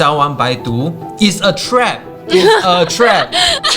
sell one, buy two is a trap. It's a trap.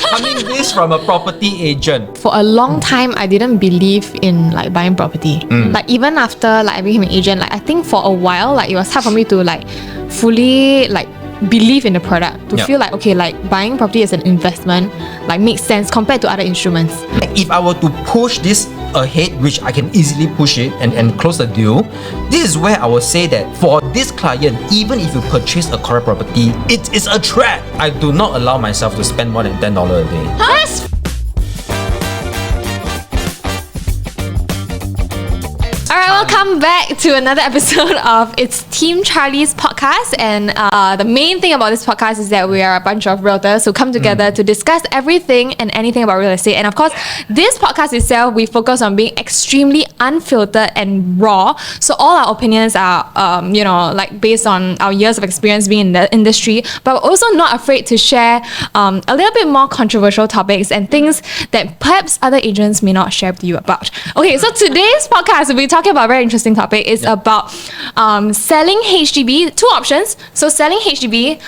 Coming this from a property agent. For a long time, I didn't believe in like buying property. Like even after like I became an agent, like I think for a while, like it was hard for me to like fully like believe in the product, to feel like okay, like buying property as an investment like makes sense compared to other instruments. If I were to push this ahead, which I can easily push it and close the deal, this is where I will say that for this client, even if you purchase a correct property, it is a trap. I do not allow myself to spend more than $10 a day. Huh? Alright, welcome back to another episode of It's Team Charlie's podcast. And the main thing about this podcast is that we are a bunch of realtors who come together to discuss everything and anything about real estate. And of course, this podcast itself, we focus on being extremely unfiltered and raw. So all our opinions are, like based on our years of experience being in the industry, but we're also not afraid to share a little bit more controversial topics and things that perhaps other agents may not share with you about. Okay, so today's podcast will be talking about a very interesting topic. It's about selling HDB. Two options. So selling HDB,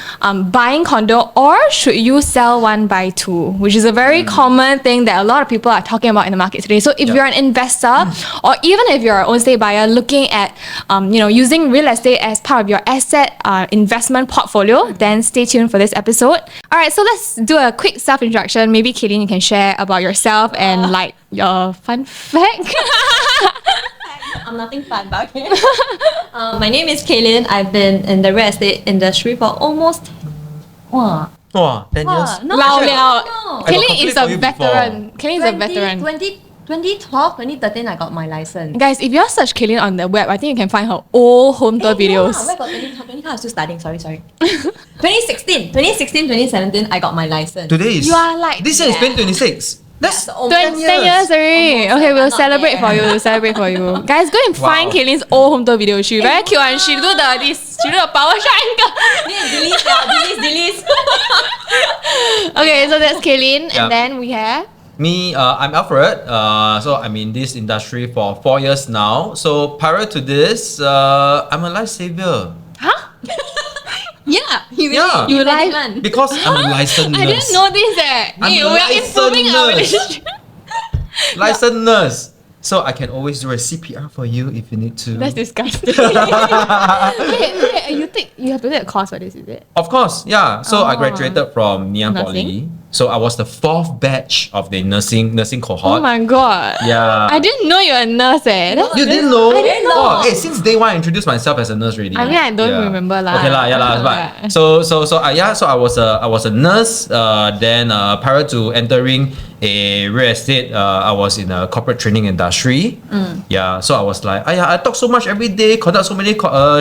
buying condo, or should you sell one, buy two, which is a very common thing that a lot of people are talking about in the market today. So if you're an investor, or even if you're an own-stay buyer looking at using real estate as part of your asset investment portfolio, then stay tuned for this episode. All right, so let's do a quick self-introduction. Maybe Kaylin, you can share about yourself and like your fun fact. I'm nothing fun, but okay. My name is Kaylin. I've been in the real estate industry for almost 10 years. No, Lao no, liao. no. Kaylin is a 20, veteran. Kaylin is a veteran. 2012, 2013, I got my license. Guys, if you search Kaylin on the web, I think you can find her old home tour videos. Where got 2012? I'm still studying, sorry. 2016, 2017, I got my license. Today is... You are like... This year is 2026. That's almost 10 years already. Almost, Okay, we'll not celebrate there. for you. We'll celebrate for you. Guys, go and find Kaylin's old home tour video. She very cute and she do the power shot angle. Delete. Okay, so that's Kaylin. Yeah. And then we have... Me, I'm Alfred. So I'm in this industry for 4 years now. So prior to this, I'm a lifesaver. Huh? Yeah, you Yeah. You like like... one. Because I'm a licensed nurse. I didn't know this I'm we a are licensed improving our nurse. relationship. Licensed nurse. So I can always do a CPR for you if you need to. That's disgusting. Wait, you have to take a course for this, is it? Of course, yeah. So I Oh. graduated from Ngee Ann Poly. So I was the 4th batch of the nursing cohort. Oh my god. Yeah. I didn't know you're a nurse You didn't know? I didn't know. Oh, hey, since day one, I introduced myself as a nurse already. I mean, I don't remember lah. Okay lah, yeah lah. But so I was a nurse. Then prior to entering a real estate, I was in a corporate training industry. Yeah, so I was like, I talk so much every day, conduct so many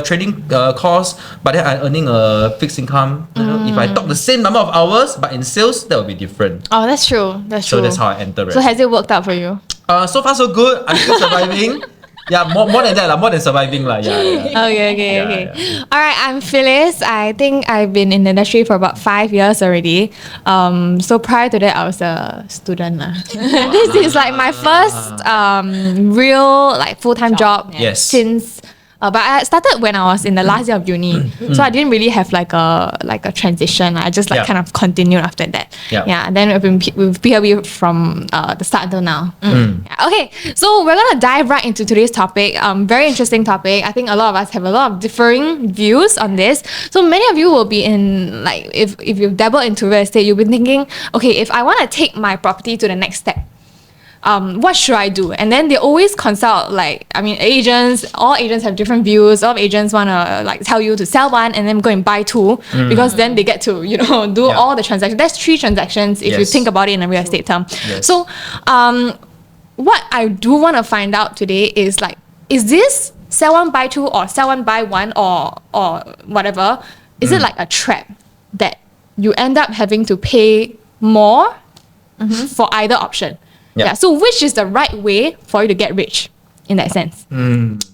training courses, but then I'm earning a fixed income. You know, if I talk the same number of hours, but in sales, that would be different. Oh, that's true. That's true. So that's how I entered. So has it worked out for you? So far so good. I'm still surviving. Yeah, more than that, more than surviving lah. Yeah. Okay. All right, I'm Phyllis. I think I've been in the industry for about 5 years already. So prior to that, I was a student lah. This is like my first real like full-time job Yes. since. But I started when I was in the last year of uni, so I didn't really have like a transition. I just kind of continued after that. Yeah. And then I've been with PLB from the start until now. Yeah. Okay, so we're gonna dive right into today's topic. Very interesting topic. I think a lot of us have a lot of differing views on this. So many of you will be in like if you've dabbled into real estate, you'll be thinking, okay, if I want to take my property to the next step, what should I do? And then they always consult agents. All agents have different views. All agents want to like tell you to sell one and then go and buy two because then they get to do all the transactions. That's 3 transactions if you think about it in a real estate term. Yes. So what I do want to find out today is like, is this sell one buy two or sell one buy one or whatever? Is it like a trap that you end up having to pay more for either option? Yeah. So which is the right way for you to get rich in that sense?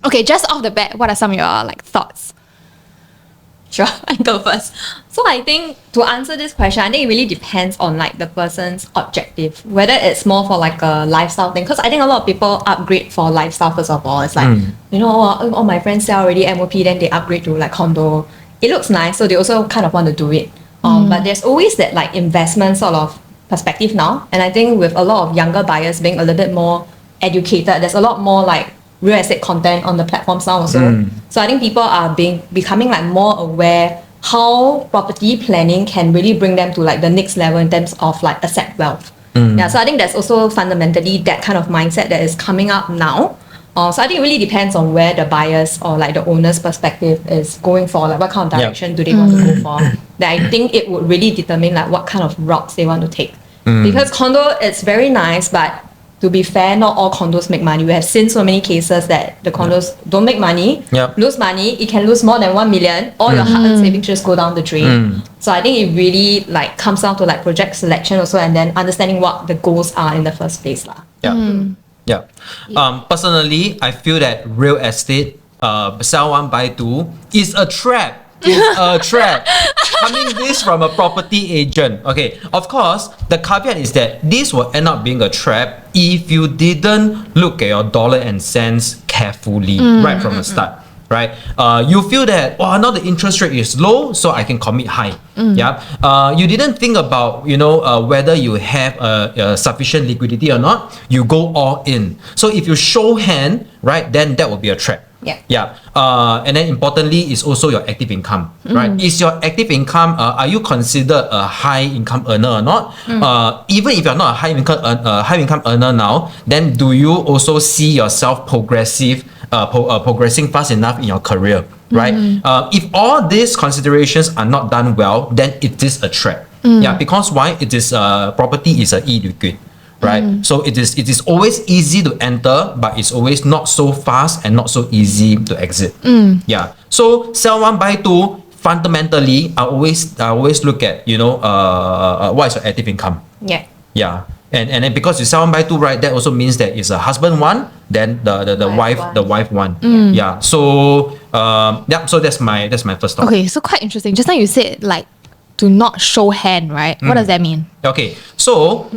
Okay, just off the bat, what are some of your like thoughts? Sure, I go first. So I think to answer this question, I think it really depends on like the person's objective, whether it's more for like a lifestyle thing. Because I think a lot of people upgrade for lifestyle first of all. It's like, all my friends sell already MOP, then they upgrade to like condo. it looks nice, so they also kind of want to do it. But there's always that like investment sort of perspective now, and I think with a lot of younger buyers being a little bit more educated, there's a lot more like real estate content on the platforms now also. So I think people are becoming like more aware how property planning can really bring them to like the next level in terms of like asset wealth. Yeah, so I think that's also fundamentally that kind of mindset that is coming up now. So I think it really depends on where the buyers or like the owner's perspective is going for, like what kind of direction do they want to go for. That I think it would really determine like what kind of routes they want to take. Because condo, it's very nice, but to be fair, not all condos make money. We have seen so many cases that the condos don't make money, lose money. It can lose more than 1 million. All your hard-earned savings just go down the drain. So I think it really like comes down to like project selection also, and then understanding what the goals are in the first place lah. Yeah. Personally, I feel that real estate, sell one, buy two, is a trap. It's a trap. Coming this from a property agent. Okay, of course, the caveat is that this will end up being a trap if you didn't look at your dollar and cents carefully right from the start. Right? You feel that, now the interest rate is low, so I can commit high. You didn't think about, whether you have sufficient liquidity or not. You go all in. So if you show hand, right, then that will be a trap. And then importantly is also your active income, right? Is your active income, are you considered a high income earner or not? Even if you're not a high income earner now, then do you also see yourself progressing fast enough in your career, right? If all these considerations are not done well, then it is a trap. Because why? It is property is a e-liquid. Right, so it is always easy to enter, but it's always not so fast and not so easy to exit. So sell one, buy two. Fundamentally, I always look at what is your active income. And then because you sell one, buy two, right, that also means that it's a husband one, then the wife one. So so that's my first thought. Okay, so quite interesting. Just now you said like to not show hand, right? What does that mean? Okay, so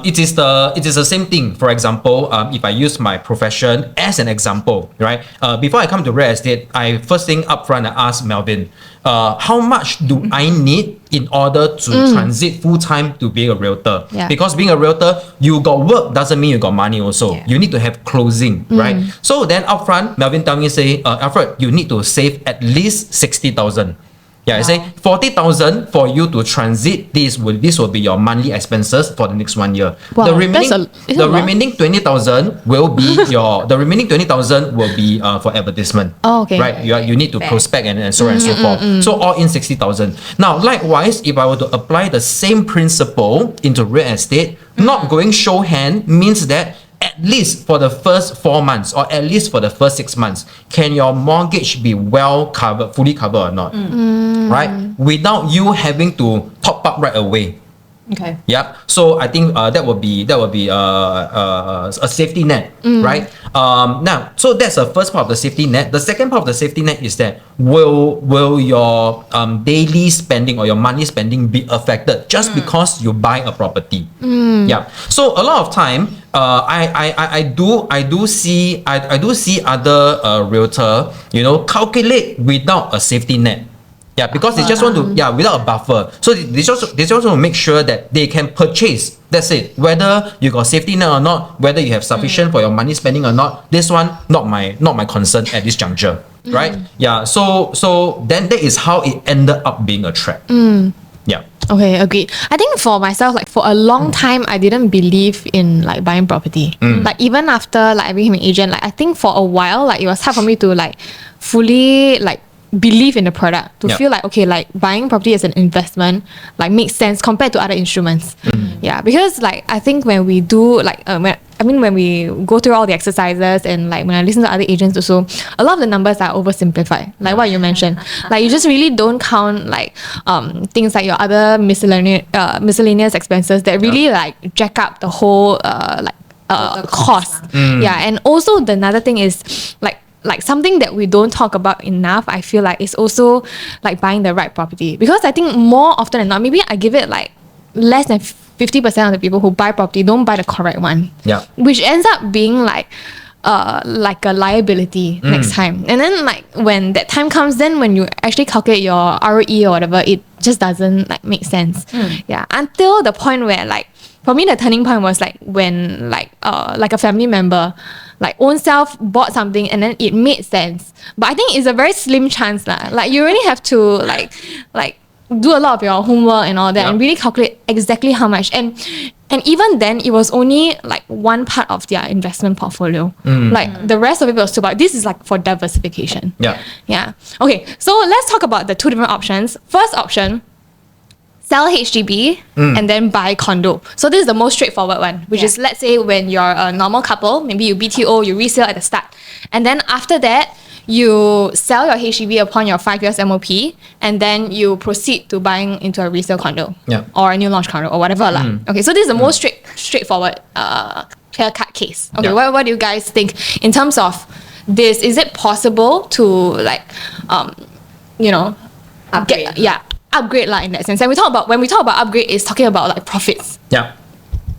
it is the same thing. For example, if I use my profession as an example, right? Before I come to real estate, I first thing upfront I ask Melvin, how much do I need in order to transit full time to being a realtor? Because being a realtor, you got work doesn't mean you got money also. You need to have closing, right? So then upfront, Melvin tell me say, Alfred, you need to save at least 60,000. I say 40,000 for you to transit. This will be your monthly expenses for the next 1 year. The remaining 20,000 will be for advertisement. Right? You need to prospect and so on and so forth. So all in 60,000. Now, likewise, if I were to apply the same principle into real estate, not going show hand means that at least for the first 4 months or at least for the first 6 months, can your mortgage be fully covered or not? Right? Without you having to top up right away. So I think that would be a safety net, right? Now, so that's the first part of the safety net. The second part of the safety net is that will your daily spending or your monthly spending be affected just because you buy a property? So a lot of time, I do see other realtor, calculate without a safety net. Because they just want to, without a buffer. So they just want to make sure that they can purchase. That's it. Whether you got safety net or not, whether you have sufficient for your money spending or not, this one not my concern at this juncture, right? So then that is how it ended up being a trap. Okay, agreed. I think for myself, like for a long time, I didn't believe in like buying property. Like even after like I became an agent, like I think for a while, like it was hard for me to like fully like believe in the product, to feel like, okay, like buying property as an investment like makes sense compared to other instruments. Because like I think when we do like when we go through all the exercises and like when I listen to other agents also, a lot of the numbers are oversimplified, like what you mentioned. Like you just really don't count like things like your other miscellaneous expenses that really like jack up the whole cost. And also the another thing is like something that we don't talk about enough, I feel like, is also like buying the right property. Because I think more often than not, maybe I give it like less than 50% of the people who buy property don't buy the correct one. Which ends up being like like a liability next time. And then like when that time comes, then when you actually calculate your ROE or whatever, it just doesn't like make sense. Yeah, until the point where like for me the turning point was like when like a family member like own self bought something and then it made sense. But I think it's a very slim chance lah. Like you really have to like do a lot of your homework and all that and really calculate exactly how much. And even then it was only like one part of their investment portfolio. Like the rest of it was but this is like for diversification. Yeah. Okay, so let's talk about the two different options. First option, sell HDB and then buy condo. So this is the most straightforward one, which is, let's say when you're a normal couple, maybe you BTO, you resale at the start, and then after that you sell your HDB upon your 5 years MOP, and then you proceed to buying into a resale condo or a new launch condo or whatever lah. Okay, so this is the most straightforward clear-cut case. Okay, what do you guys think in terms of this? Is it possible to like Upgrade. Upgrade lah in that sense? And when we talk about upgrade, it's talking about like profits.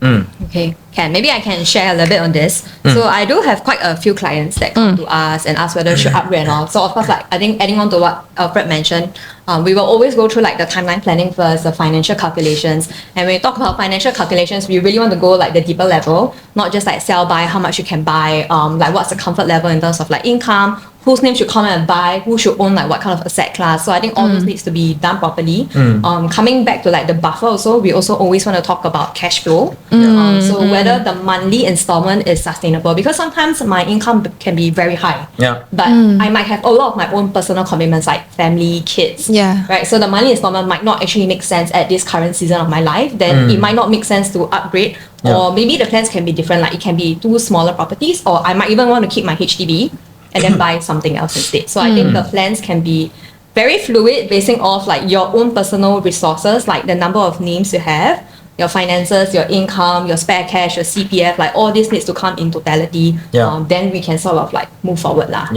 Okay, maybe I can share a little bit on this. So I do have quite a few clients that come to us and ask whether should upgrade and all. So of course, like I think adding on to what Alfred mentioned, we will always go through like the timeline planning first, the financial calculations. And when we talk about financial calculations, we really want to go like the deeper level, not just like sell, buy, how much you can buy, like what's the comfort level in terms of like income, whose name should come and buy, who should own like what kind of asset class. So I think all those needs to be done properly. Coming back to like the buffer also, we also always want to talk about cash flow. So whether the monthly installment is sustainable, because sometimes my income can be very high. But I might have a lot of my own personal commitments like family, kids. Right. So the monthly installment might not actually make sense at this current season of my life. Then it might not make sense to upgrade. Or maybe the plans can be different. Like it can be 2 smaller properties, or I might even want to keep my HDB and then buy something else instead. So I think the plans can be very fluid, basing off like your own personal resources, like the number of names you have, your finances, your income, your spare cash, your CPF, like all this needs to come in totality. Then we can sort of like move forward lah.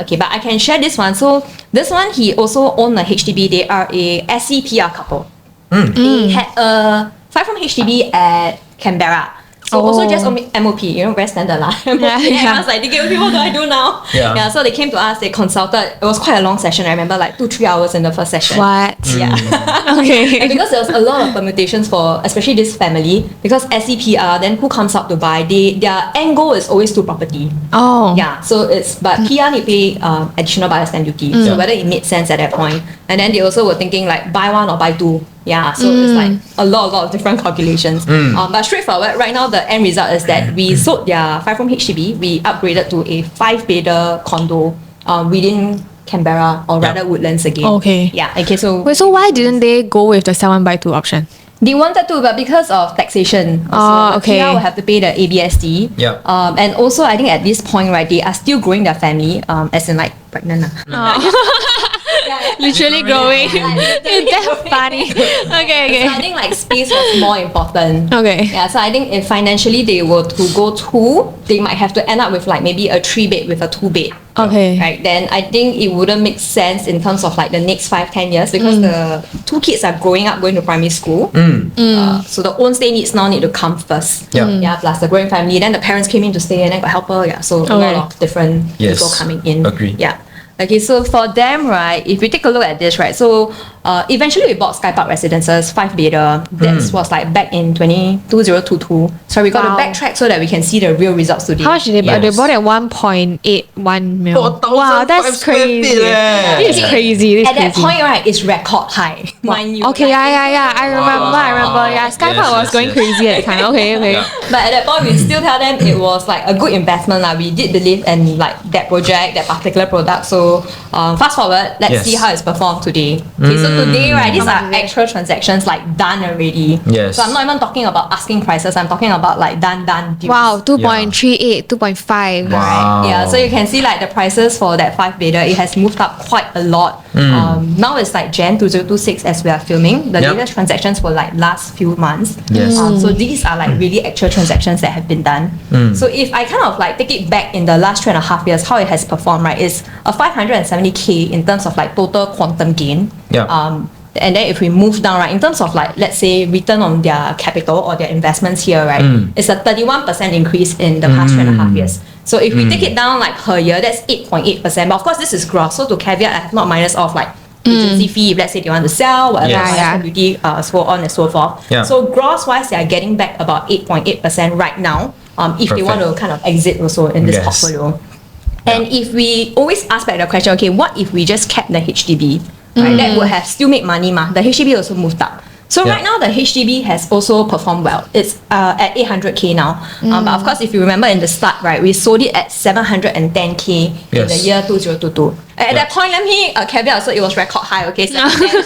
Okay, but I can share this one. So this one, he also owned a HDB. They are a SCPR couple. They had a 5-room HDB at Canberra. So also just MOP, very standard lah. I was like, okay, what do I do now? So they came to us, they consulted. It was quite a long session. I remember like 2-3 hours in the first session. What? Okay. And because there was a lot of permutations for, especially this family, because SCPR, then who comes up to buy, their end goal is always to property. So but PR need to pay additional buyer's stamp duty. So whether it made sense at that point. And then they also were thinking like buy 1 or buy 2. So it's like a lot of different calculations. But straightforward, right now the end result is that we sold their 5-room HDB. We upgraded to a 5-bedder condo within Canberra, or rather Woodlands again. Okay, so wait, so why didn't they go with the 7x2 option? They wanted to, but because of taxation, so the PR will have to pay the ABSD. And also I think at this point, right, they are still growing their family, as in like pregnant. Literally growing. It's that funny. Okay. So I think like space was more important. Okay. So I think if financially they were to go 2, they might have to end up with like maybe a 3-bed with a 2-bed. Okay. Right. Then I think it wouldn't make sense in terms of like the next 5-10 years, because the 2 kids are growing up going to primary school. So the own stay needs now need to come first. Plus the growing family. Then the parents came in to stay and then got helper. So a lot of different people coming in. Agree. Okay, so for them, right, if we take a look at this, right, so eventually we bought Sky Park Residences, 5-bedder. This was like back in 2022. So we got to backtrack so that we can see the real results today. How much did they buy? They bought at 1.81 mil. Wow, that's crazy. This is crazy. At that point, right, it's record high. Mind you. Okay, I remember. Yeah, Sky Park was going crazy at the time. Okay. But at that point, we still tell them it was like a good investment. We did believe in like that project, that particular product. So fast forward, let's see how it's performed today. Okay, so today, right, these are actual transactions like done already. So I'm not even talking about asking prices. I'm talking about like done deals. Wow, 2.38, 2.5. Right. So you can see like the prices for that 5-bedder, it has moved up quite a lot. Now it's like Jan 2026 as we are filming. The latest transactions were like last few months. So these are like really actual transactions that have been done. So if I kind of like take it back in the last 3.5 years, how it has performed, right, is a 570k in terms of like total quantum gain. And then if we move down, right, in terms of like, let's say return on their capital or their investments here, right, it's a 31% increase in the past 3.5 years. So if we take it down like per year, that's 8.8%. But of course, this is gross. So to caveat, I have not minus off like agency fee, if let's say they want to sell, whatever, Yes. duty, so on and so forth. Yeah. So gross wise, they are getting back about 8.8% right now. If they want to kind of exit also in this Yes. portfolio. And if we always ask back the question, okay, what if we just kept the HDB? Right, that would have still made money, the HDB also moved up. So Yeah. right now the HDB has also performed well. It's at 800k now. But of course, if you remember in the start, right, we sold it at 710k in the Yes. year 2022. At that point, let me caveat also, it was record high. Okay, 710.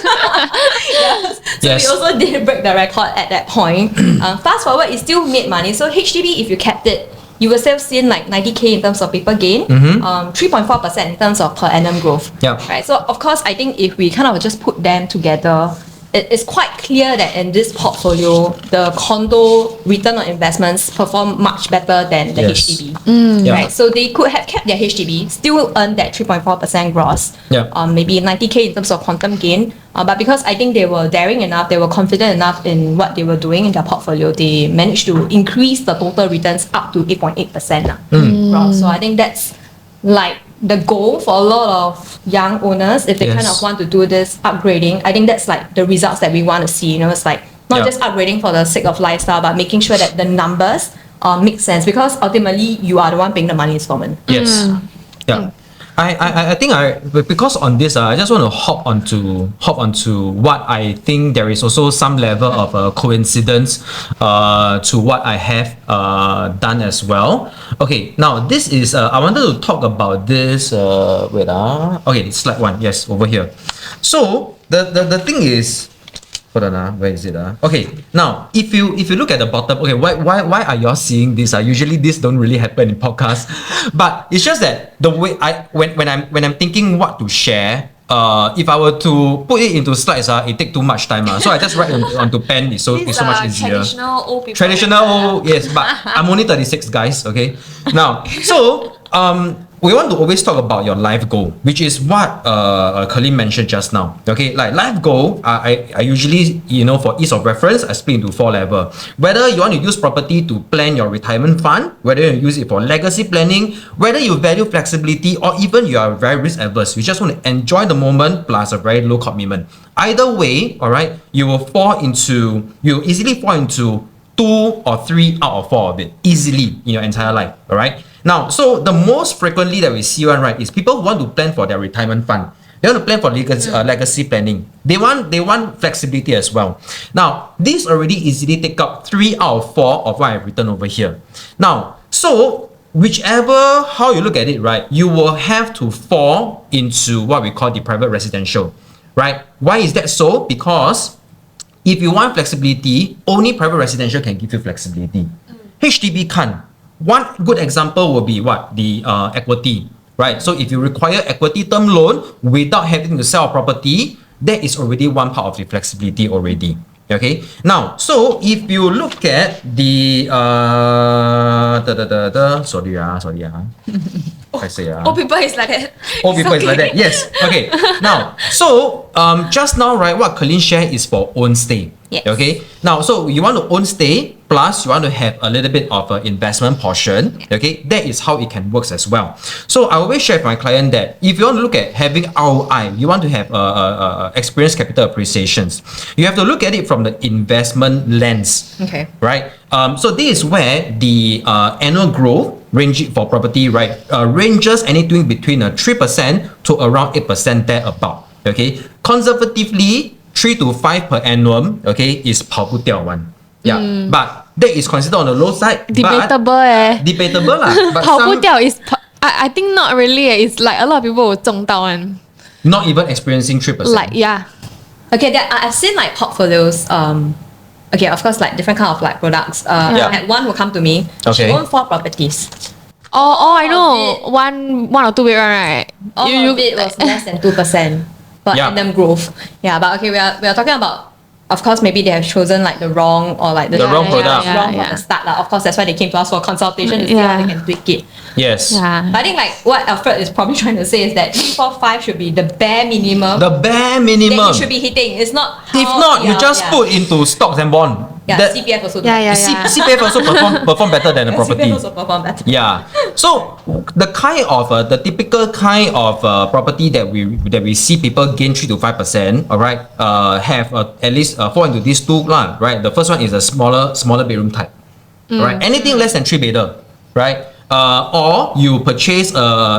Yes. So Yes. we also did break the record at that point. Fast forward, it still made money. So HDB, if you kept it, you will still see like 90k in terms of paper gain, 3.4% in terms of per annum growth. Yeah. Right. So of course, I think if we kind of just put them together, it is quite clear that in this portfolio, the condo return on investments perform much better than the Yes. HDB. Yeah. Right. So they could have kept their HDB, still earned that 3.4% gross. Yeah. Maybe 90k in terms of quantum gain. But because I think they were daring enough, they were confident enough in what they were doing in their portfolio, they managed to increase the total returns up to 8.8% gross. So I think that's like the goal for a lot of young owners if they kind of Yes. want to do this upgrading. I think that's like the results that we want to see. It's like not just upgrading for the sake of lifestyle, but making sure that the numbers make sense, because ultimately you are the one paying the money installment. Yes. Yeah. I think because on this I just want to hop onto what I think there is also some level of coincidence to what I have done as well. Okay, now this is I wanted to talk about this okay, slide 1, yes, over here. So the thing is, hold on, where is it? Okay, now if you look at the bottom, okay, why are y'all seeing this? Usually this don't really happen in podcasts, but it's just that the way when I'm thinking what to share, if I were to put it into slides, it take too much time. So I just write onto pen. It's so much easier. Traditional old people. Traditional, yes, but I'm only 36, guys. Okay, now so we want to always talk about your life goal, which is what Colleen mentioned just now. Okay, like life goal, I usually, for ease of reference, I split into 4 levels. Whether you want to use property to plan your retirement fund, whether you use it for legacy planning, whether you value flexibility, or even you are very risk averse, you just want to enjoy the moment plus a very low commitment. Either way, all right, you will easily fall into 2 or 3 out of 4 of it easily in your entire life. All right. Now, so the most frequently that we see one, right, is people who want to plan for their retirement fund. They want to plan for legacy planning. They want flexibility as well. Now, these already easily take up 3 out of 4 of what I've written over here. Now, so how you look at it, right, you will have to fall into what we call the private residential, right? Why is that so? Because if you want flexibility, only private residential can give you flexibility. HDB can't. One good example will be what? The equity, right? So if you require equity term loan without having to sell a property, that is already one part of the flexibility already. Okay. Now, so if you look at the sorry. I say Old people is like that. Old people is like that. Yes. Okay. Now, so just now, right, what Colleen shared is for own stay. Yes. Okay. Now, so you want to own stay plus you want to have a little bit of an investment portion. Okay. That is how it can work as well. So I always share with my client that if you want to look at having ROI, you want to have experienced capital appreciations. You have to look at it from the investment lens. Okay. Right. So this is where the annual growth range for property, right, ranges anything between 3% to around 8% thereabout. Okay. Conservatively, 3 to 5 per annum, okay, is 跑不掉 one. Yeah, but that is considered on the low side. Debatable Debatable lah. But 跑不掉 is I think not really. It's like a lot of people will 中到 one. not even experiencing 3%. Like yeah. Okay, I've seen like portfolios. Okay, of course, like different kind of like products. I had one who come to me. Okay. She owned 4 properties. Oh, I know. One or two bedroom, right? All of it was less than 2% per annum growth. Yeah, but okay, we are talking about. Of course, maybe they have chosen like the wrong or like the wrong product. wrong from the start. Of course, that's why they came to us for consultation to see how they can tweak it. Yes. Yeah. But I think like what Alfred is probably trying to say is that 3, 4, 5 should be the bare minimum The bare that minimum. you should be hitting. It's not how, If not, you just put into stocks and bond. Yeah, CPF also. Yeah. CPF also perform better than the property. CPF also perform better. Yeah. So the kind of the typical kind of property that we see people gain 3 to 5%, all right, have at least fall into these two lah, right? The first one is a smaller bedroom type, right? Anything less than 3 bedder, right? Or you purchase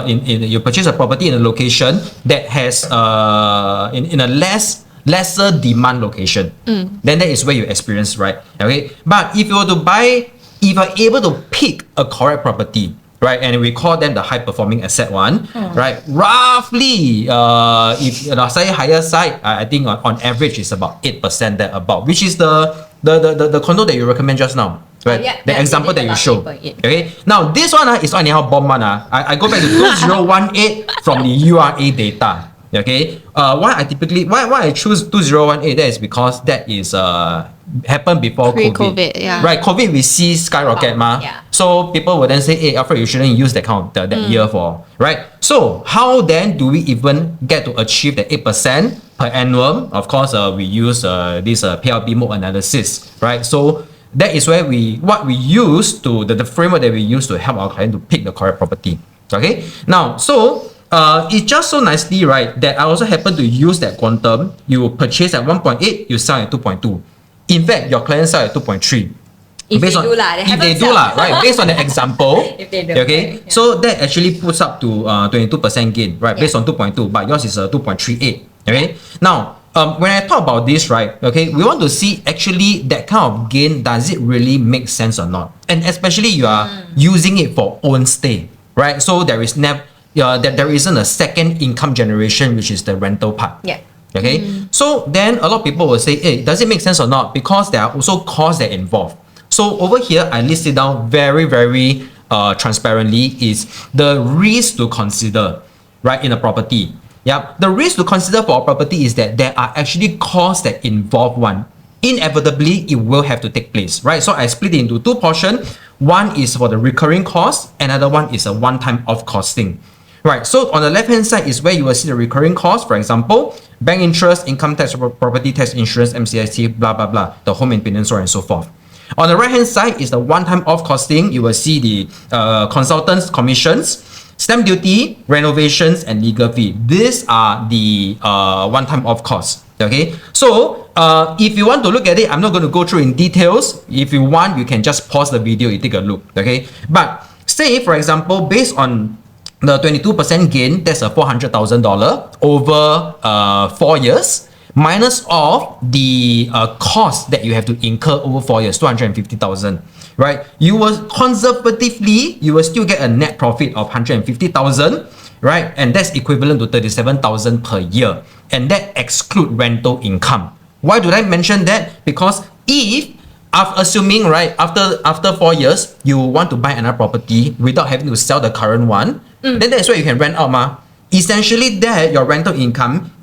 you purchase a property in a location that has in a lesser demand location. Then that is where you experience, right? Okay. But if you are able to pick a correct property, right, and we call them the high performing asset one, right? Roughly, if say higher side, I think on average is about 8% there about, which is the condo that you recommend just now. Right? The example that you show. Okay. Now this one is anyhow bomb one. I go back to 2018 from the URA data. Okay. Why I choose 2018? That is because that is happened before Pre-COVID, yeah. Right. COVID we see skyrocket Yeah. So people would then say, hey, Alfred, you shouldn't use that kind of that year for, right? So how then do we even get to achieve the 8% per annum? Of course, we use this PLB mode analysis, right? So that is where what we use to the framework that we use to help our client to pick the correct property. Okay. Now, so it's just so nicely, right, that I also happen to use that quantum. You purchase at 1.8, you sell at 2.2. In fact, your client sell at 2.3. If based they on, do lah, if they do lah, right? Based on the example, If they do, okay. yeah. So that actually puts up to 22% gain, right? Based on 2.2, but yours is 2.38. Okay. Now, when I talk about this, right, okay, we want to see actually that kind of gain, does it really make sense or not? And especially you are using it for own stay, right? So there is there isn't a second income generation, which is the rental part. Yeah. Okay. So then a lot of people will say, hey, does it make sense or not? Because there are also costs that involve. So over here, I list it down very, very transparently is the risk to consider, right, in a property. Yeah, the risk to consider for a property is that there are actually costs that involve one. Inevitably, it will have to take place, right? So I split it into two portions. One is for the recurring cost, another one is a one-time off costing. Right, so on the left-hand side is where you will see the recurring cost, for example, bank interest, income tax, property tax, insurance, MCIT, blah, blah, blah, the home maintenance, so on and so forth. On the right-hand side is the one-time off costing. You will see the consultants' commissions, stamp duty, renovations, and legal fee. These are the one-time off costs. Okay, so if you want to look at it, I'm not going to go through in details. If you want, you can just pause the video, you take a look. Okay, but say for example, based on the 22% gain, that's a $400,000 over 4 years, minus off the cost that you have to incur over 4 years, 250,000. Right, you will conservatively, you will still get a net profit of 150,000, right, and that's equivalent to 37,000 per year, and that exclude rental income. Why did I mention that? Because if assuming, right, after 4 years you want to buy another property without having to sell the current one, then that's where you can rent out essentially that your rental income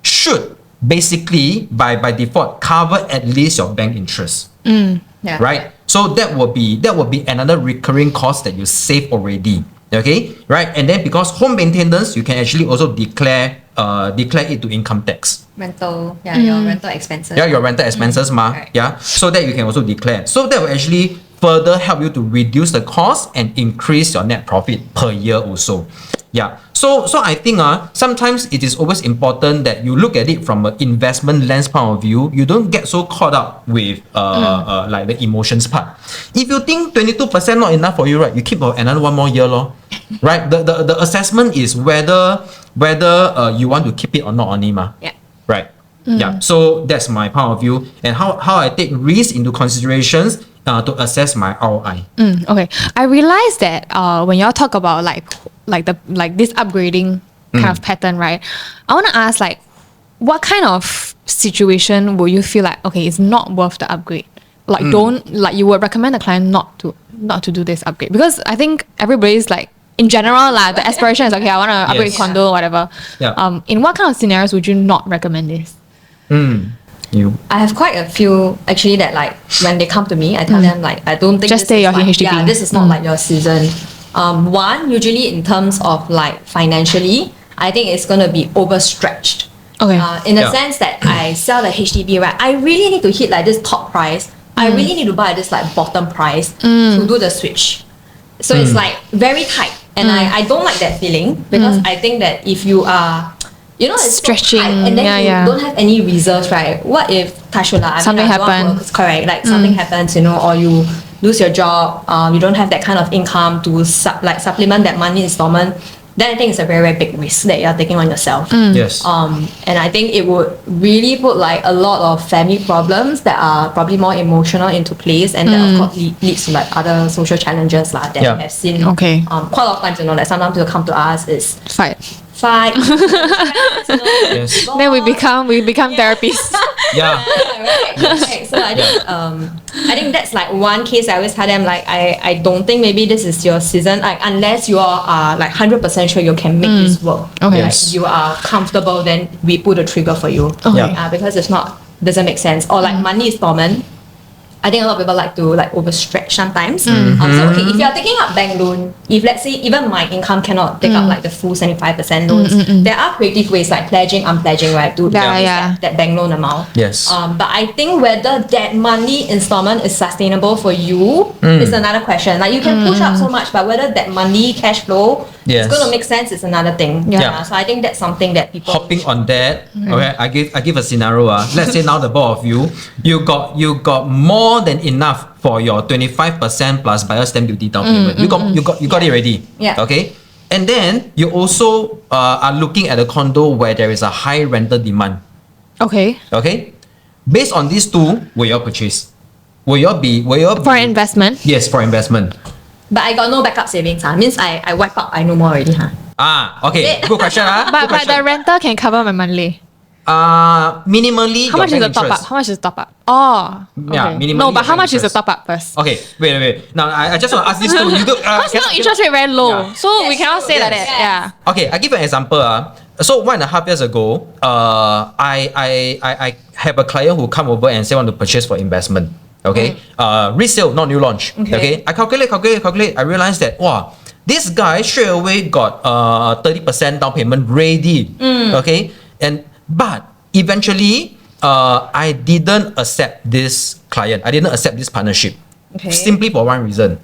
should basically by default cover at least your bank interest. Yeah. Right, so that will be another recurring cost that you save already. Okay, right, and then because home maintenance, you can actually also declare it to income tax. Rental, your rental expenses. Yeah, your rental expenses, Right. Yeah, so that you can also declare. So that will actually further help you to reduce the cost and increase your net profit per year also. Yeah. So I think sometimes it is always important that you look at it from an investment lens point of view. You don't get so caught up with like the emotions part. If you think 22% not enough for you, right, you keep another 1 more year, right? The assessment is whether you want to keep it or not only, Yeah. Right. Yeah. So that's my point of view and how I take risk into considerations to assess my ROI. Okay, I realized that when y'all talk about like this upgrading kind of pattern, right? I want to ask, like, what kind of situation will you feel like, okay, it's not worth the upgrade? Like, you would recommend the client not to do this upgrade? Because I think everybody's like, in general, like, the aspiration is, okay, I want to upgrade Yes. condo, whatever. Yeah. In what kind of scenarios would you not recommend this? I have quite a few actually that, like, when they come to me, I tell them, like, I don't think Just this stay is your like, HDB. Yeah, this is not like your season. One, usually in terms of like financially, I think it's gonna be overstretched. Okay. In a Yeah. sense that I sell the HDB, right, I really need to hit like this top price I really need to buy this like bottom price to do the switch. So it's like very tight. And I don't like that feeling because I think that if you are, you know, it's Stretching, so tight and then you yeah. don't have any reserves, right? What if Tashula, Something happens. Correct, like something happens, you know, or you lose your job, you don't have that kind of income to supplement that money installment, then I think it's a very, very big risk that you're taking on yourself. Yes. And I think it would really put like a lot of family problems that are probably more emotional into place, and that of course leads to like other social challenges that we have seen. Okay. Quite a lot of times, you know, like sometimes people come to us is Fight. fight. Yes. Then we become therapists. Yeah. Right. So I think that's like one case I always tell them, like I don't think maybe this is your season, like unless you are like 100% sure you can make this work. Okay. Yes. Like you are comfortable, then we pull the trigger for you. Okay. Because it's not doesn't make sense. Or like money installment. I think a lot of people like to like overstretch sometimes. So okay, if you are taking up bank loan, if let's say even my income cannot take up like the full 75% loans, there are creative ways like pledging, unpledging, right, to Yeah. that bank loan amount. Yes. But I think whether that money installment is sustainable for you is another question. Like you can push up so much, but whether that money cash flow Yes. is going to make sense is another thing. Yeah. So I think that's something that people Hopping on that, okay, I give a scenario. Let's say now the both of you got more than enough for your 25% plus buyer stamp duty down payment. You got it ready. Yeah. Okay. And then you also are looking at a condo where there is a high rental demand. Okay. Okay. Based on these two, will you purchase? Will you be For investment. Yes, for investment. But I got no backup savings. Means I wipe out, I no more already. Okay. Good question. But the rental can cover my monthly. Minimally. How much is the top up? How much is the top up? Oh. Yeah, okay. minimally No, but how your much is the interest. top up first? Okay, wait. Now I just want to ask this two. You do, Because now interest rate very low, Yeah. so we Yes, cannot say like yes, that. yes. Yeah. Okay, I give you an example. So 1.5 years ago, I have a client who come over and say want to purchase for investment. Okay, resale, not new launch. Okay, I calculate. I realized that wow, this guy straight away got 30% down payment ready. Okay, but eventually, I didn't accept this client. I didn't accept this partnership. Okay. Simply for one reason.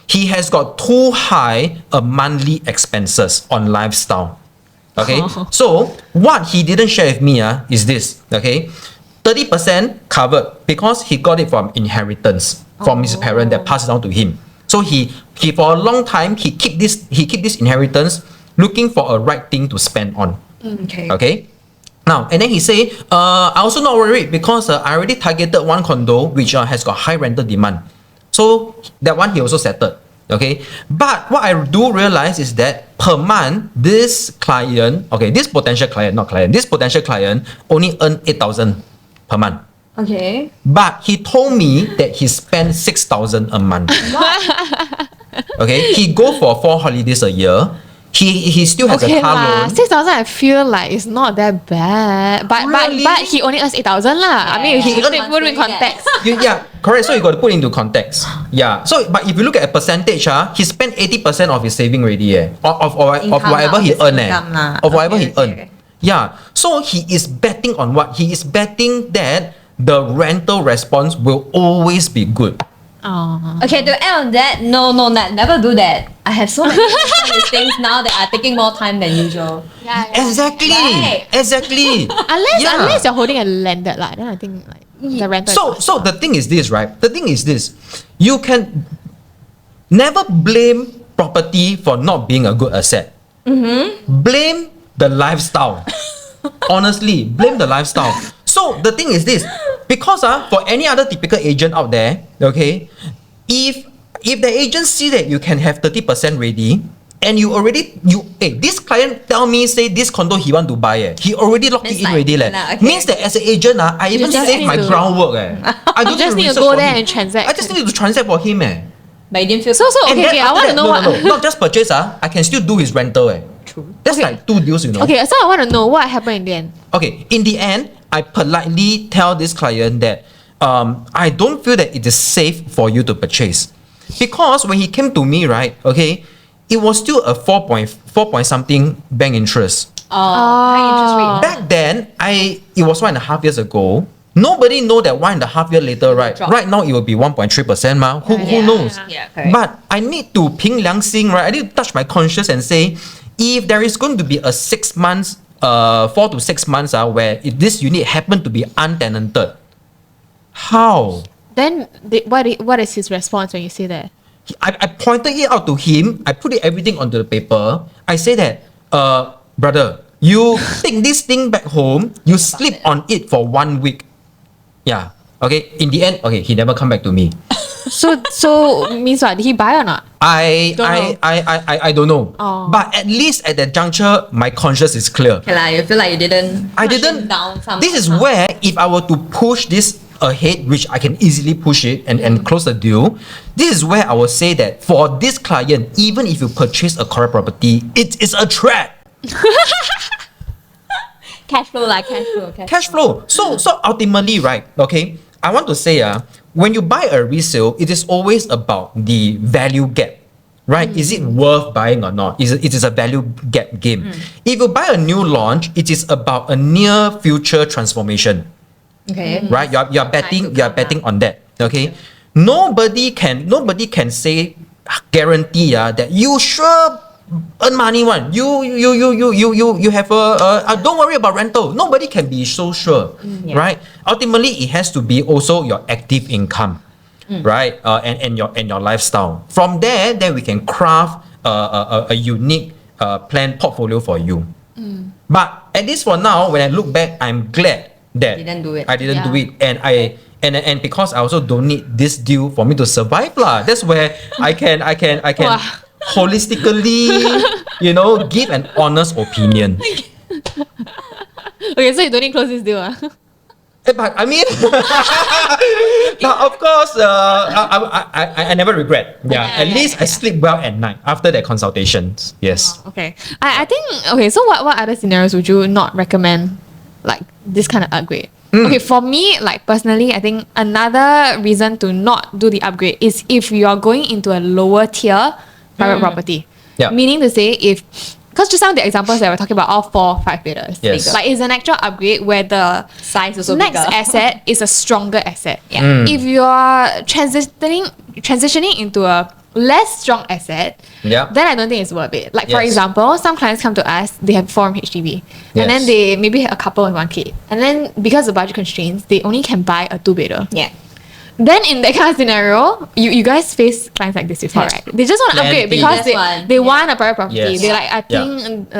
He has got too high a monthly expenses on lifestyle. Okay. So what he didn't share with me is this. Okay. 30% covered because he got it from inheritance from his parent that passed down to him. So he for a long time he keep this inheritance looking for a right thing to spend on. Okay. Okay. Now, and then he say, I also not worried because I already targeted one condo which has got high rental demand. So that one he also settled. Okay. But what I do realize is that per month, this potential client only earn 8,000 per month. Okay. But he told me that he spent 6,000 a month. Okay. He go for 4 holidays a year. He still has Okay a car lah, loan. 6,000 I feel like it's not that bad. But Really? but he only earns 8,000 lah. I mean, Yeah, he yeah. put in context. Yeah, correct. So you got to put into context. Yeah. So, but if you look at a percentage, he spent 80% of his saving already, of whatever he earn, of whatever he earn. Okay. Yeah. So he is betting on what? He is betting that the rental response will always be good. Oh. Okay, to end on that, no, never do that. I have so many things now that are taking more time than usual. Exactly. Right. Exactly. Unless you're holding a landed lah, then I think like the rental. So the thing is this, right? The thing is this. You can never blame property for not being a good asset. Blame the lifestyle. Honestly, blame the lifestyle. So the thing is this, because for any other typical agent out there, okay, if the agent see that you can have 30% ready, and this client tell me say this condo he want to buy, he already locked it in already, okay. means that as an agent, I even just save need my to- groundwork, I don't You just need to research go for there him. and transact. I just need to transact for him, But you didn't feel So And okay, then I after want to that, know what. no, not just purchase, I can still do his rental, True. That's like 2 deals, Okay, so I want to know what happened in the end. Okay, in the end, I politely tell this client that I don't feel that it is safe for you to purchase. Because when he came to me, right, okay, it was still a 4 point something bank interest. high interest rate. Back then, it was 1.5 years ago. Nobody know that 1.5 years later, right? drop. Right now it will be 1.3%, ma. Who Yeah. knows? Yeah, correct. But I need to 凭良心, right? I need to touch my conscience and say, if there is going to be a 6 months, 4 to 6 months, where if this unit happen to be untenanted, how? Then what is his response when you say that? I pointed it out to him. I put everything onto the paper. I say that, brother, you take this thing back home. You sleep on it for 1 week. Yeah. Okay. In the end, okay, he never come back to me. So means what? Did he buy or not? I don't know. Oh. But at least at that juncture, my conscience is clear. Okay, like, you feel like you didn't. I push didn't. him down somehow. This is where if I were to push this ahead, which I can easily push it and close the deal, this is where I will say that for this client, even if you purchase a correct property, it is a trap. cash flow, like Cash flow. So ultimately, right? Okay, I want to say, when you buy a resale, it is always about the value gap. Right? Is it worth buying or not? It is a value gap game. If you buy a new launch, it is about a near future transformation. Okay. Right? You are betting on that. Okay. Nobody can say guarantee that you sure earn money one. You have a don't worry about rental. Nobody can be so sure. Right? Ultimately, it has to be also your active income. Right? And your lifestyle. From there, then we can craft a unique plan portfolio for you. But at least for now, when I look back, I'm glad that Didn't do it. I didn't do it, and because I also don't need this deal for me to survive lah. That's where I can Wow. holistically, give an honest opinion. Okay, so you don't need to close this deal. But I mean, but of course, I never regret. At least I sleep well at night after that consultations. Yes. Okay. I think, okay, so what other scenarios would you not recommend, like, this kind of upgrade? Okay, for me, like, personally, I think another reason to not do the upgrade is if you are going into a lower tier private property. Yeah. Meaning to say, because just some of the examples that we're talking about are 4, 5 beders. Yes. Like, it's an actual upgrade where the Size also next bigger. asset is a stronger asset. Yeah. If you are transitioning into a less strong asset, Yeah. then I don't think it's worth it. Like, for Yes. example, some clients come to us, they have 4 HDB, and then Yes. they maybe have a couple and 1 kid, and then because of budget constraints, they only can buy a 2-bedder. Yeah. Then in that kind of scenario, you guys face clients like this before, Yes. right? They just want to upgrade Plenty. because That's one. they want a private property. Yes. They like, I think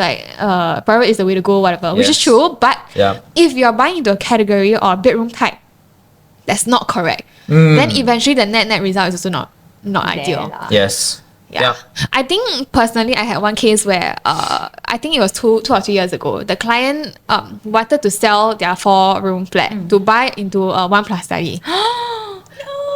private is the way to go, whatever, which is Yes. true. But Yeah. if you're buying into a category or bedroom type that's not correct, then eventually the net result is also not ideal. lah. Yes. Yeah. I think personally, I had one case where I think it was 2 or 3 years ago. The client wanted to sell their 4-room flat to buy into a 1+ study.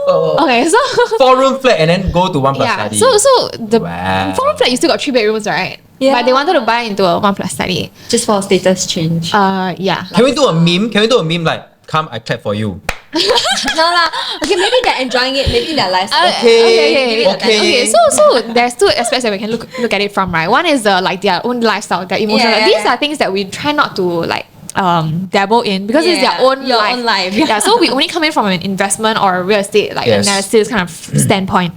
Okay, so 4-room flat and then go to 1+ yeah, study. so the Wow. 4-room flat you still got 3 bedrooms, right? Yeah. But they wanted to buy into a 1+ study. Just for status change. Yeah. Can we do a meme? Can we do a meme like, come, I clap for you? No lah. Okay, maybe they're enjoying it. Maybe their lifestyle. Okay. So there's 2 aspects that we can look at it from, right? One is their own lifestyle, their emotional. Yeah, These yeah. are things that we try not to like dabble in because it's their own Your life. own life. Yeah. So we only come in from an investment or a real estate Yes. analysis kind of standpoint.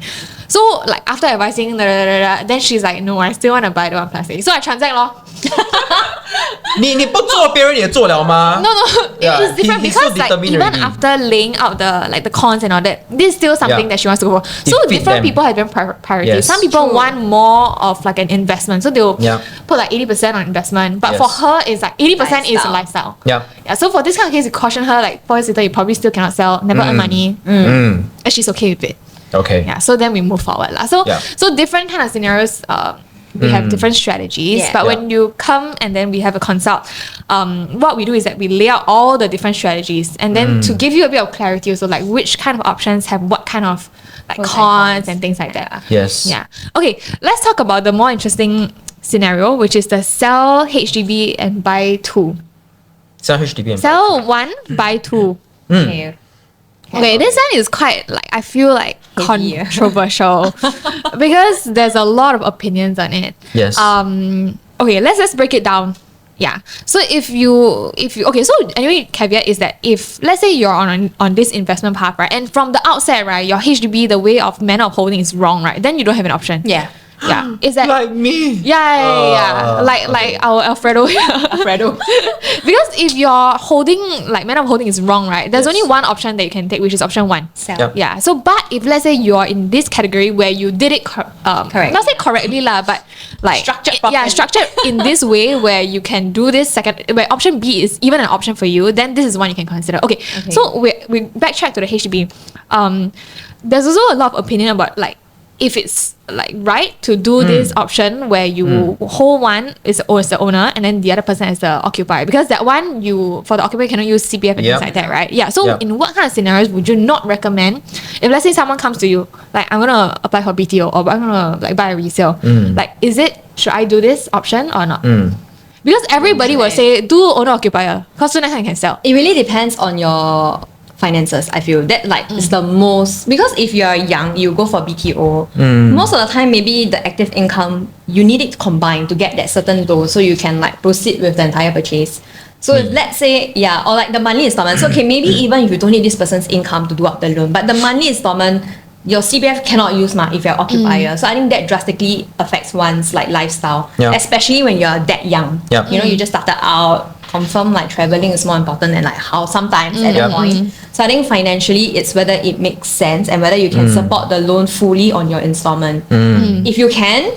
So like after advising, then she's like, no, I still want to buy the 1+ study. So I transact lor. 你不做别人也做了吗？ No, Yeah, it's different he's so because like determined even already. after laying out the cons and all that, this is still something Yeah. that she wants to go for. It So fit different them. people have different priorities. Yes. Some people want more of like an investment, so they'll Yeah. put like 80% on investment. But Yes. for her, it's like 80% is a Lifestyle. lifestyle. Yeah. Yeah. So for this kind of case, you caution her like 4 years later, you probably still cannot sell, never earn money, and she's okay with it. Okay. Yeah. So then we move forward lah. So Yeah. so different kind of scenarios. We have different strategies, Yeah. but Yeah. when you come and then we have a consult, what we do is that we lay out all the different strategies, and then to give you a bit of clarity, also like which kind of options have what kind of like Pros and cons cons. and things like that. Yes. Yeah. Okay. Let's talk about the more interesting scenario, which is the sell HDB and buy 2. Sell HDB and Sell 1, buy 2. Okay. Okay, this one is quite like I feel like Heavy. controversial because there's a lot of opinions on it. Yes. Okay, let's break it down. Yeah. So if you okay, so anyway, caveat is that if let's say you're on this investment path, right, and from the outset, right, your HDB, the way of manner of holding is wrong, right, then you don't have an option. Yeah. Yeah. Is that Like me. yeah. Like our Alfredo here. Alfredo. Because if your holding, like manner of holding is wrong, right, there's Yes. only one option that you can take, which is option 1. Sell. Yep. Yeah. So, but if let's say you're in this category where you did it, Correct. not say correctly lah, but like Structured yeah, properly. structured in this way where you can do this second, where option B is even an option for you, then this is one you can consider. Okay. So we backtrack to the HDB. There's also a lot of opinion about like if it's like right to do this option where you hold one is the owner and then the other person is the occupier, because that one you for the occupier you cannot use CPF and Yep. things like that, right? Yeah. So Yep. in what kind of scenarios would you not recommend if let's say someone comes to you like I'm gonna apply for BTO or I'm gonna like buy a resale, like should I do this option or not? Because everybody will say do owner occupier because so next time you can sell. It really depends on your finances. I feel that like is the most, because if you are young, you go for BTO. Most of the time, maybe the active income you need it combined to get that certain loan, so you can like proceed with the entire purchase. So if let's say or like the monthly installment. So okay, maybe even if you don't need this person's income to do up the loan, but the monthly installment, your CPF cannot use if you're occupier. So I think that drastically affects one's like lifestyle, Yeah. especially when you're that young. Yeah. You know, you just started out. Confirm like traveling is more important than like house sometimes at that Yep. point. So I think financially it's whether it makes sense and whether you can support the loan fully on your installment. If you can,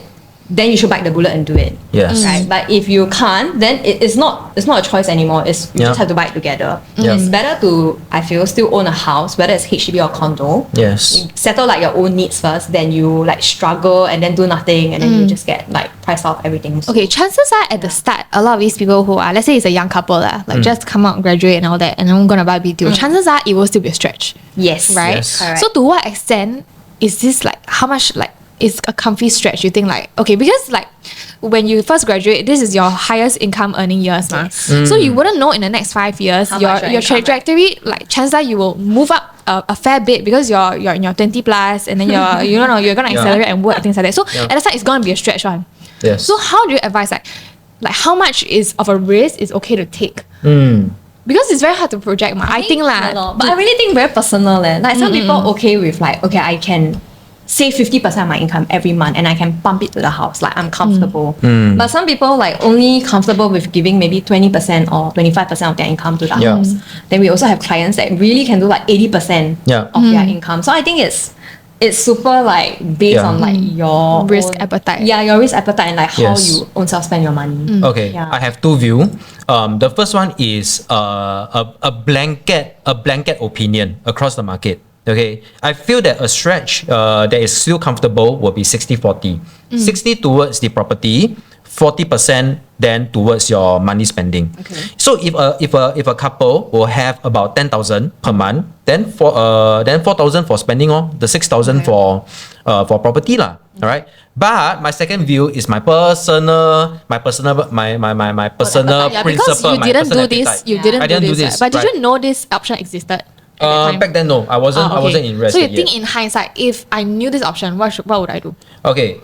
then you should bite the bullet and do it. Yes. Right. But if you can't, then it's not a choice anymore. It's you Yeah. just have to bite together. Yeah. It's better to, I feel, still own a house, whether it's HDB or condo. Yes. You settle like your own needs first, then you like struggle and then do nothing and then you just get like priced off everything. So, Okay, chances are at the start, a lot of these people who are, let's say it's a young couple, like just come out, graduate and all that, and I'm gonna buy BTO, chances are it will still be a stretch, yes. right? Yes. Correct. So to what extent is this like, how much like is a comfy stretch? You think like, okay, because like when you first graduate, this is your highest income earning years, Yes. so you wouldn't know in the next 5 years, How your much your income, trajectory, like chances are you will move up a fair bit because you're in your 20 plus and then you're gonna Yeah. accelerate and work and things like that. So Yeah. at the start it's gonna be a stretch one. Yes. So how do you advise like how much is of a risk is okay to take? Because it's very hard to project. I think Yeah, no, but I really think very personal. Like some people okay with like, okay, I can save 50% of my income every month and I can pump it to the house. Like I'm comfortable. But some people like only comfortable with giving maybe 20% or 25% of their income to the Yeah. house. Then we also have clients that really can do like 80% Yeah. of their income. So I think it's super like based Yeah. on like your Risk own- appetite. Yeah, your risk appetite and like how Yes. you own self spend your money. Okay, Yeah. I have two views. The first one is a blanket opinion across the market. Okay, I feel that a stretch that is still comfortable will be 60-40. 60 towards the property, 40% then towards your money spending. Okay. So if a couple will have about 10,000 per month, then 4,000 for spending the 6,000 for property lah. All right. But my second view is my personal Yeah, because principle. you my didn't personal do this. appetite. You Yeah. didn't I do didn't do this. this, But did right. you know this option existed? At that time? Back then, no, I wasn't. I wasn't okay. interested So you yet. think in hindsight, if I knew this option, what would I do? Okay.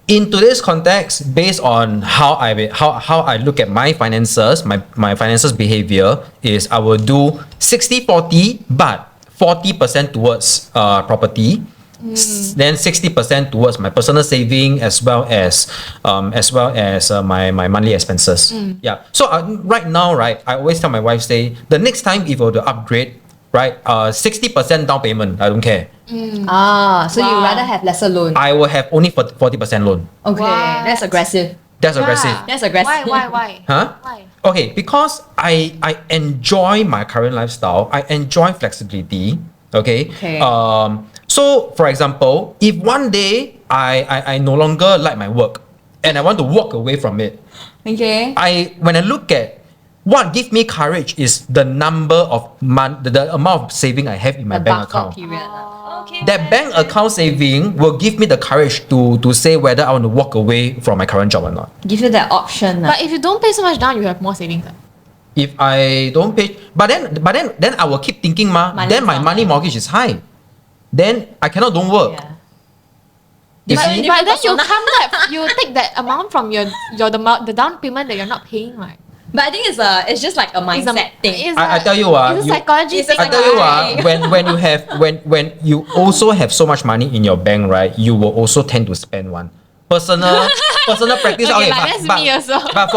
In today's context, based on how I look at my finances, my finances behavior is I will do 60-40, but 40% towards property. Then 60% towards my personal saving as well as my monthly expenses. Yeah. So right now, right, I always tell my wife, say the next time if I were to upgrade, right, 60% down payment, I don't care. So you Wow. rather have lesser loan. I will have only 40% loan. Okay, What? that's aggressive. That's aggressive. Yeah. That's aggressive. Why? Huh? Why? Okay, because I enjoy my current lifestyle. I enjoy flexibility. Okay. Okay. So for example, if one day I no longer like my work and I want to walk away from it, Okay. when I look at what gives me courage is the number of the amount of saving I have in my bank account. Period. Okay. That bank account saving will give me the courage to say whether I want to walk away from my current job or not. Give you that option. But if you don't pay so much down, you have more savings. If I don't pay, but then I will keep thinking, Money then my is not money there. mortgage is high. Then I cannot don't work. Yeah. You But, see? but then you come back, you take that amount from the down payment that you're not paying, right? But I think it's just like a mindset thing. I tell you it's a psychology it's a thing. I tell you Right. when you also have so much money in your bank, right? You will also tend to spend one. Personal practice. Okay, Okay, like, that's me also. but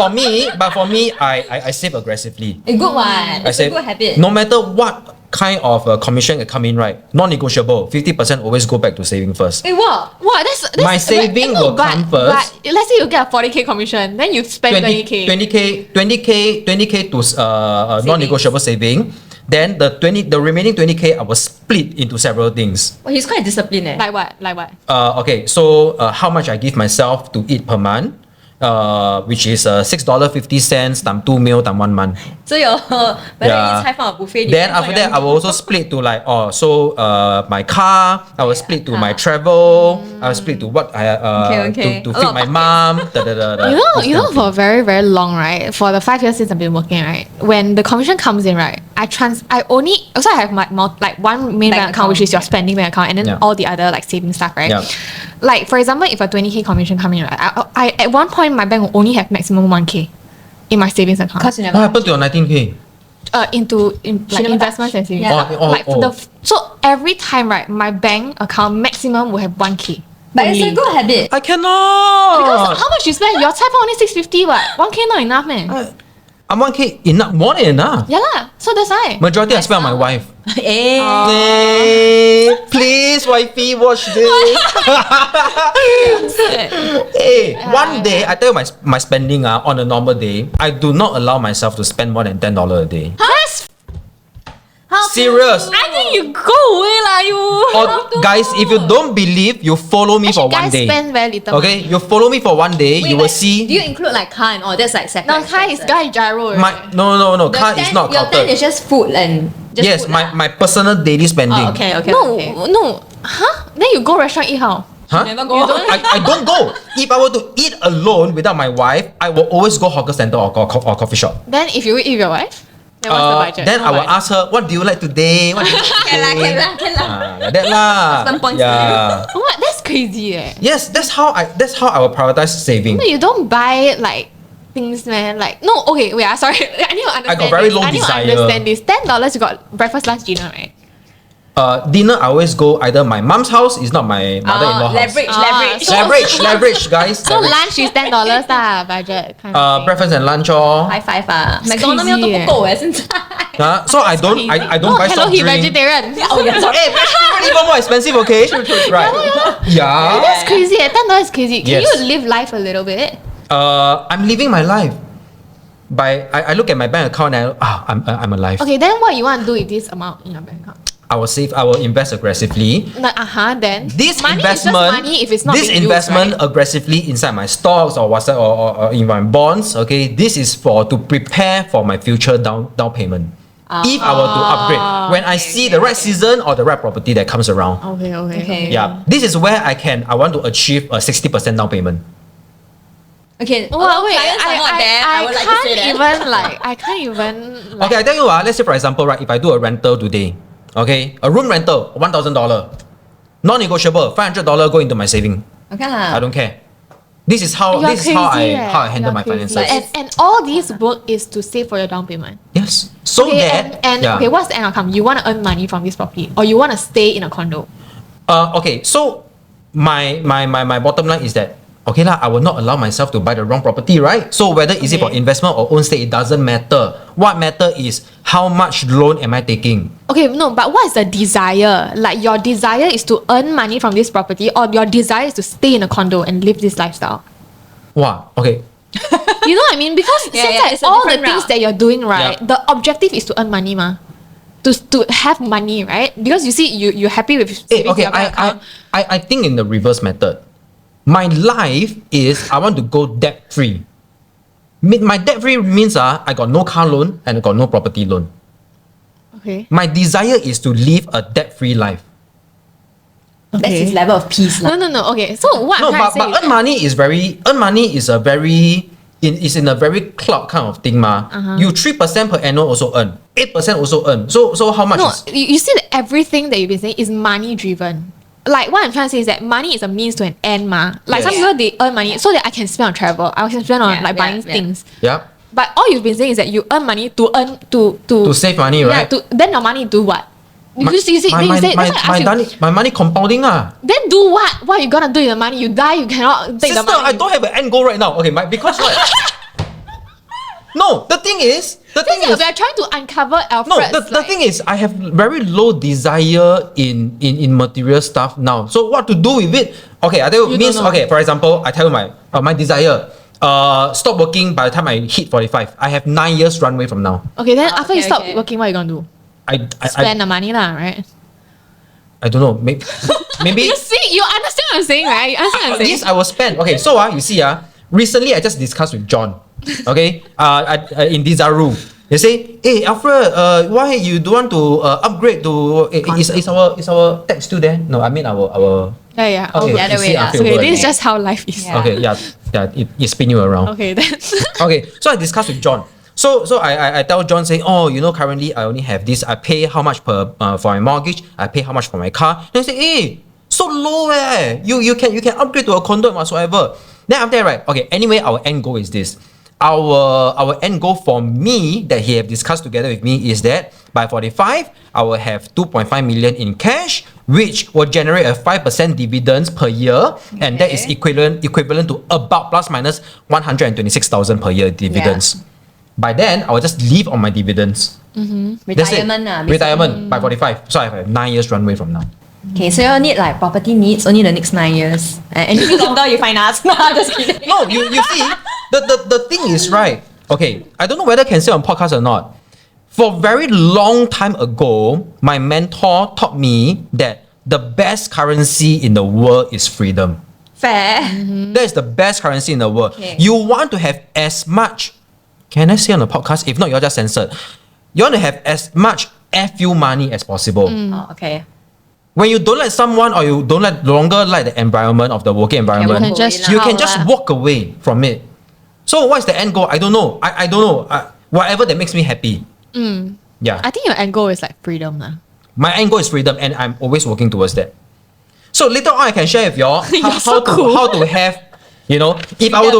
for me, I save aggressively. A good one. I It's a save. good habit. No matter what kind of commission that come in, right? Non-negotiable. 50% always go back to saving first. Hey, what? Wow, that's My saving will come first. But let's say you get a 40k commission, then you spend 20k. 20k to non-negotiable saving. Then the remaining 20k I will split into several things. Well, he's quite disciplined. Like what? Like what? Okay, so how much I give myself to eat per month, which is $6.50 times 2 meal times 1 month. So your whether Yeah. it's high from a buffet. Then depends on after your that, I will also split to like my car. I will split to my car. travel. I will split to what I Okay. to A feed lot my of mom. You know, for very, very long, right? For the 5 years since I've been working, right? When the commission comes in, right? I have my like one main bank account, which is your spending bank account, and then Yeah. all the other like saving stuff, right? Yeah. Like for example, if a 20k commission coming in, right? I at one point my bank will only have maximum 1k in my savings account. Because you What never. happened to your 19k? Into like never investments touch. and savings. Yeah. So every time, right, my bank account maximum will have 1k. But it's a only. good habit. I cannot. Because how much you spend? Your type only 650, what? 1k not enough, man. I'm 1k enough, more than enough. Yeah lah. So that's why. Majority I spend on my wife. Eh. Hey, please, wifey, watch this. Hey, one day I tell you my spending on a normal day, I do not allow myself to spend more than $10 a day. That's. Serious. I think you go away lah, you. Or, guys, if you don't believe, you follow me for one guys day. spend very little. Okay, you follow me for one day, Wait, you will but see. Do you include like car and all? That's like separate. No, car is expenses. guy gyro. No, The car is 10 not Your 10 counted. is just food and. Just Yes, food my personal daily spending. Oh, okay. No. Huh? Then you go restaurant eat how? Huh? Never go. I don't go. If I were to eat alone without my wife, I will always go hawker center or coffee shop. Then if you eat with your wife, then what's the budget? Then I will ask her, what do you like today? What do you like today? Can lah. Like that lah. Some points Yeah. What? That's crazy eh. Yes, that's how I will prioritize saving. No, you don't buy like things, man. Like no, okay, wait. Sorry, I need to understand. got very low I need to desire. understand this. $10, you got breakfast, lunch, dinner, right? Dinner I always go either my mom's house, is not my mother-in-law house. Leverage. Leverage, guys. So leverage. lunch is $10 lah, budget. Kind of thing. Breakfast and lunch or High five It's McDonald's meal crazy 都不够现在。so I don't buy hello, soft he drink. vegetarian. Oh yeah, sorry. Hey, vegetarian even more expensive, okay? Right. Yeah. That's crazy. $10 is crazy. Can Yes. you live life a little bit? I'm living my life. I look at my bank account and I'm alive. Okay, then what you want to do with this amount in your bank account? I will save. I will invest aggressively. Then This money investment, is just money if it's not this being investment used, right? aggressively inside my stocks or whatsoever or in my bonds. Okay, this is to prepare for my future down payment. If I were to upgrade, when I see the right season or the right property that comes around. Okay. Yeah, this is where I want to achieve a 60% down payment. Okay. Well, wait, clients are not there. I would like to say that. I can't even like, Okay, I tell you let's say for example, right, if I do a rental today, okay, a room rental, $1,000, non-negotiable, $500 go into my saving. Okay I lah. don't care. This is how you're I crazy, handle You're my crazy. finances. And all this work is to save for your down payment. Yes. So Okay, that okay, what's the end outcome? You want to earn money from this property, or you want to stay in a condo? Okay, so my bottom line is that okay lah, I will not allow myself to buy the wrong property, right? So whether is it for Okay. investment or own stay, it doesn't matter. What matter is how much loan am I taking? Okay, no, but what is the desire? Like your desire is to earn money from this property, or your desire is to stay in a condo and live this lifestyle? Wow. Okay. You know what I mean? Because Yeah, it's a all the different things route. that you're doing, right? Yeah. The objective is to earn money, ma. To have money, right? Because you see, you're happy with savings Okay. in your bank account. I think in the reverse method. My life is I want to go debt free. My debt free means I got no car loan and I got no property loan. Okay. My desire is to live a debt free life. That's his level of peace lah. No. Okay. So what No, I'm trying but to say is earn money is in a very cloud kind of thing, ma. You 3% per annum also earn, 8% also earn. So how much no, is you see that everything that you've been saying is money driven. like what I'm trying to say is that money is a means to an end, ma. Like some Yes. people they earn money so that I can spend on travel. I can spend on buying things. Yeah. But all you've been saying is that you earn money to earn to save money, yeah, right? then your money do what? My- You see, my, then you my, say, my, that's why I my, ask you, my money compounding then do what? What you gonna do with the money? You die, you cannot take Sister, the money. I don't have an end goal right now. Okay, because right. No, the thing is, we are trying to uncover no, Alfred's the thing is, I have very low desire in material stuff now. So what to do with it? Okay, I tell you, You means don't know. okay. For example, I tell you my desire. Stop working by the time I hit 45. I have 9 years runway from now. Okay, then after you okay, stop okay. working, what are you gonna do? Spend the money lah, right? I don't know. Maybe You see, you understand what I'm saying, right? You understand what I'm saying? yes, I will spend. Okay, so you see, recently I just discussed with John. Okay, in Dizaru, they say, hey Alfred, why you don't want to upgrade to? Is our tax still there? No, I mean our. Yeah. Okay, the other you way see, I lah. feel Okay, good this is again. just how life is. Yeah. Okay, it spin you around. Okay, then. Okay, so I discussed with John. So I tell John, say, oh, currently I only have this. I pay how much per for my mortgage. I pay how much for my car. Then I say, hey, so low You can upgrade to a condo and whatsoever. Then after that, right? Okay. Anyway, our end goal is this. Our end goal for me that he have discussed together with me is that by 45, I will have 2.5 million in cash, which will generate a 5% dividends per year, and that is equivalent to about plus minus 126,000 per year dividends. By then, I will just live on my dividends. That's it. Retirement lah, Retirement by 45. So I have 9 years runway from now. Okay, so you need like property needs only the next 9 years. And if you longer, you find us. No, just kidding. No, you see, the thing is right. Okay, I don't know whether can say on podcast or not. For a very long time ago, my mentor taught me that the best currency in the world is freedom. Fair. That is the best currency in the world. Okay. You want to have as much. Can I say on the podcast? If not, you're just censored. You want to have as much FU money as possible. Oh, okay. When you don't like someone or you don't longer like the environment of the working environment, can just you can out just lah. walk away from it. So what's the end goal? I don't know. I don't know. Whatever that makes me happy. Yeah. I think your end goal is like freedom lah. My end goal is freedom, and I'm always working towards that. So later on, I can share with y'all how to have, if I were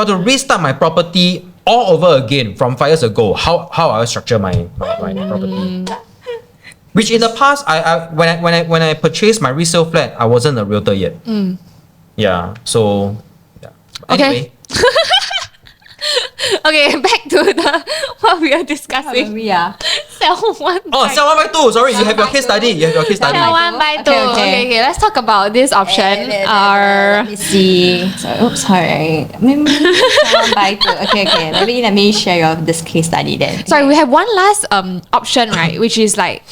to restart my property all over again from 5 years ago, how I will structure my property. Which in the past, when I purchased my resale flat, I wasn't a realtor yet. Yeah. So. Yeah. Anyway, Okay, back to what we are discussing. Yeah. Sell one. Oh, sell 1 by 2. Sorry, you have your case study. Sell one by two. Okay. Let's talk about this option. Let me see. Sorry. Maybe someone buy two. Okay. Let me share this case study then. Sorry, we have one last option, right? Which is like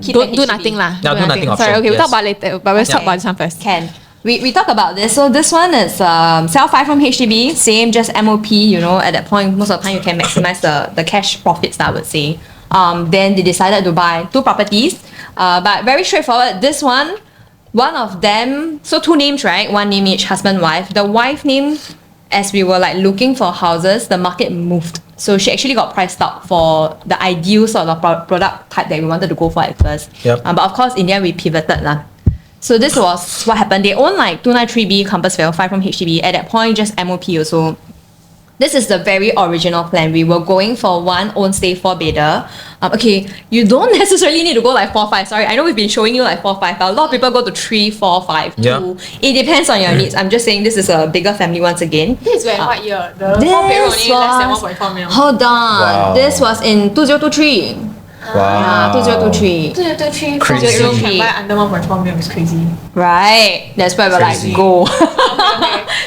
Keep don't an do HDB. nothing lah. Yeah, do nothing Sorry, option, okay, we'll talk yes. about it later. But let's talk about this one first. Can. We talk about this. So this one is sell 5 from HDB, same, just MOP, at that point, most of the time you can maximize the cash profits, I would say. Then they decided to buy 2 properties, but very straightforward. This one of them, so 2 names, right? 1 name each, husband, wife. The wife name, as we were like looking for houses, the market moved. So she actually got priced out for the ideal sort of product type that we wanted to go for at first. Yep. But of course, in the end, we pivoted lah. So this was what happened. They own like 293B Compassville, 5 from HDB. At that point, just MOP also. This is the very original plan. We were going for 1 own stay 4 bedder. Okay, you don't necessarily need to go like 4-5. Sorry, I know we've been showing you like 4-5, but a lot of people go to 3-4-5. Yeah. 2. It depends on your needs. I'm just saying this is a bigger family once again. This is when what year? The This 4 bedroom only less than was 1.4 million. hold on. Wow. This was in 2023. Wow. 2023. 223 Crazy. bedroom can buy under 1.4 million is crazy. Right. That's why we're Crazy. like, go.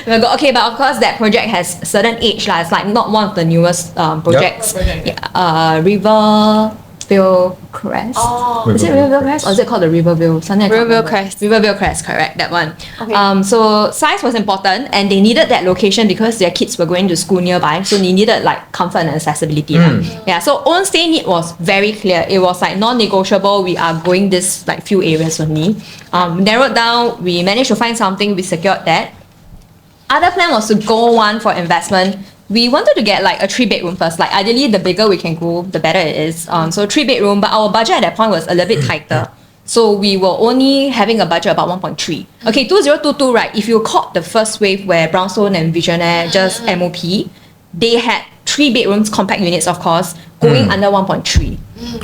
We'll go. Okay, but of course that project has certain age lah. It's like not one of the newest projects. Project. Yeah. Riverville Crest. Oh. Is it Riverville Crest or is it called the Riverville? Something I can't Riverville remember. Crest. Riverville Crest, correct. That one. Okay. So size was important and they needed that location because their kids were going to school nearby. So they needed like comfort and accessibility. lah. Yeah. So own stay need was very clear. It was like non-negotiable. We are going this like few areas only. Narrowed down. We managed to find something. We secured that. Other plan was to go one for investment. We wanted to get like a 3-bedroom first. Like ideally, the bigger we can go, the better it is. So 3-bedroom, but our budget at that point was a little bit tighter. So we were only having a budget about 1.3. Okay, 2022, right? If you caught the first wave where Brownstone and Visionaire just MOP, they had 3 bedrooms, compact units, of course, going under 1.3.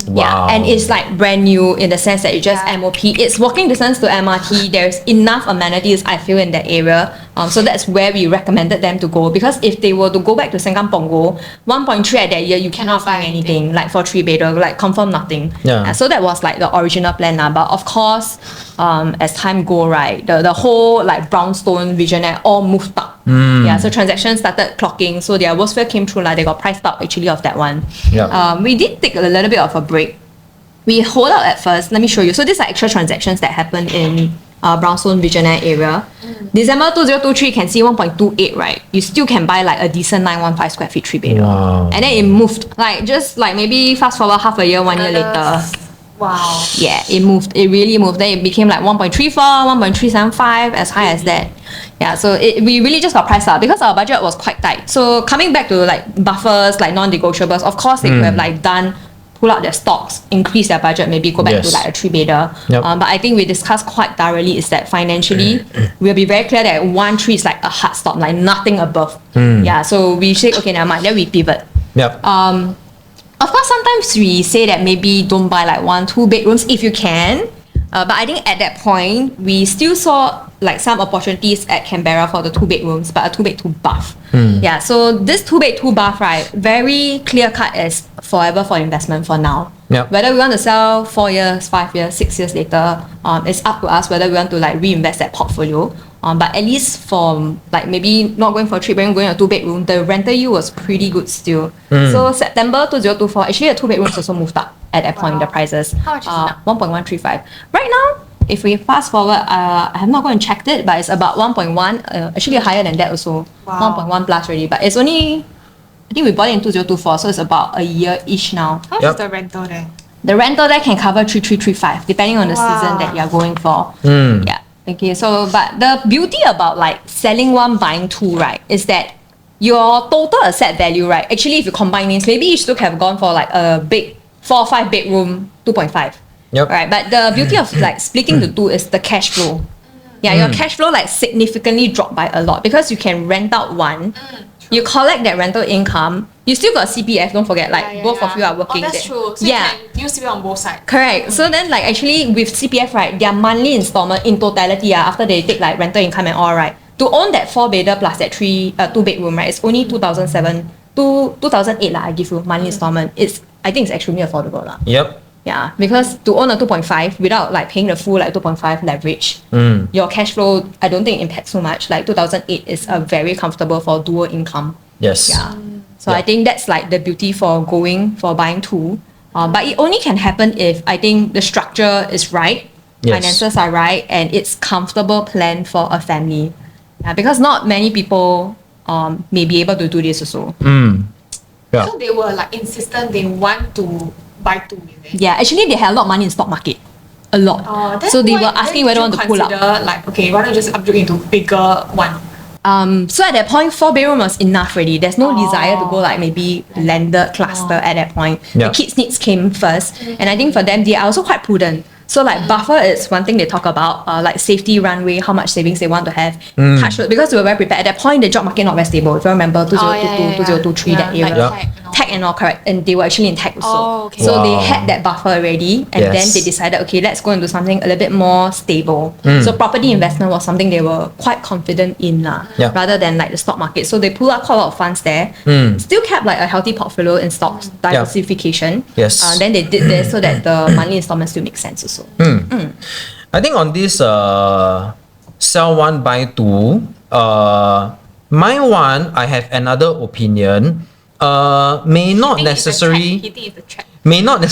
Wow. Yeah, and it's like brand new in the sense that it's just MOP. It's walking distance to MRT. There's enough amenities, I feel, in that area. So that's where we recommended them to go, because if they were to go back to Sengkang Punggol, 1.3 at that year, you cannot find anything like for 3 bedroom, like confirm nothing. Yeah. So that was like the original plan now. But of course, as time go, right, the whole like Brownstone, Visionaire all moved up. Yeah, so transactions started clocking. So their worst fear came true. Like they got priced up actually of that one. Yeah. We did take a little bit of a break. We hold out at first. Let me show you. So these are actual transactions that happened in Brownstone Visionaire area. December 2023, you can see 1.28, right? You still can buy like a decent 915 square feet 3 bedroom. Wow. And then it moved. Like just like maybe fast forward half a year, 1 year later. Wow. Yeah, it moved. It really moved. Then it became like 1.34, 1.375, as high as that. Yeah, so we really just got priced out because our budget was quite tight. So coming back to like buffers, like non-negotiables, of course they could have like pull out their stocks, increase their budget, maybe go back to like a 3-bedder. Yep. But I think we discussed quite thoroughly is that financially, we'll be very clear that 1.3 is like a hard stop, like nothing above. Yeah, so we say, okay, never mind, then we pivot. Yep. Of course, sometimes we say that maybe don't buy like 1-2 bedrooms if you can. But I think at that point, we still saw like some opportunities at Canberra for the 2 bedrooms, but a 2-bed 2-bath. Yeah, so this 2-bed 2-bath, right, very clear cut as forever for investment for now. Yep. Whether we want to sell 4 years, 5 years, 6 years later, it's up to us whether we want to like reinvest that portfolio. But at least for like maybe not going for a 3-bedroom, going a 2-bedroom, the rental yield was pretty good still. So September 2024, actually the 2 bedrooms also moved up at that point, the prices. How much is it now? 1.135. Right now, if we fast forward, I have not gone and checked it, but it's about 1.1, actually higher than that also. Wow. 1.1 plus already, but it's only, I think we bought it in 2024, so it's about a year-ish now. How much Yep. is the rental there? The rental there can cover 3,335 depending on the season that you're going for. Yeah. Okay, so but the beauty about like selling 1, buying 2, right, is that your total asset value, right, actually if you combine these, maybe you still have gone for like a big 4 or 5 bedroom 2.5. Yep. Right, but the beauty of like splitting the 2 is the cash flow. Yeah, your cash flow like significantly dropped by a lot because you can rent out 1, you collect that rental income, you still got CPF, don't forget, like both of you are working Oh, that's there. true. So Yeah. you can use CPF on both sides. Correct. So then like actually with CPF, right, their monthly installment in totality, after they take like rental income and all, right, to own that 4-bedder plus that 2-bedroom, right, it's only 2008 lah, I give you monthly installment. I think it's extremely affordable lah. Yep. Yeah, because to own a 2.5 without like paying the full like 2.5 leverage, your cash flow, I don't think it impacts so much. Like 2008 is a very comfortable for dual income. Yes. Yeah. So Yeah. I think that's like the beauty for buying 2. But it only can happen if I think the structure is right, Yes. finances are right, and it's comfortable plan for a family. Yeah, because not many people may be able to do this also. Yeah. So they were like insistent they want to buy 2, is it? Yeah, actually they had a lot of money in stock market. A lot. Then So they why- were asking then whether did want you to pull out. consider, like, okay, why don't you just upgrade into bigger one? So at that point, 4-bedroom was enough already. There's no desire to go like maybe landed cluster at that point. Yeah. The kids' needs came first. And I think for them, they are also quite prudent. So like buffer is one thing they talk about, like safety runway, how much savings they want to have. Touch wood, because we were very prepared. At that point, the job market not very stable. If you remember 2022, 2023, that area. Like Tech and all, correct. And they were actually in tech also. Oh, okay. So they Wow. had that buffer already. And then Yes. they decided, okay, let's go into something a little bit more stable. So property investment was something they were quite confident in Yeah. rather than like the stock market. So they pulled out quite a lot of funds there. Still kept like a healthy portfolio in stocks, diversification. Yes. Then they did this so that the monthly installment still makes sense also. I think on this sell 1, buy 2, my one, I have another opinion. May not He think it's a trap. may not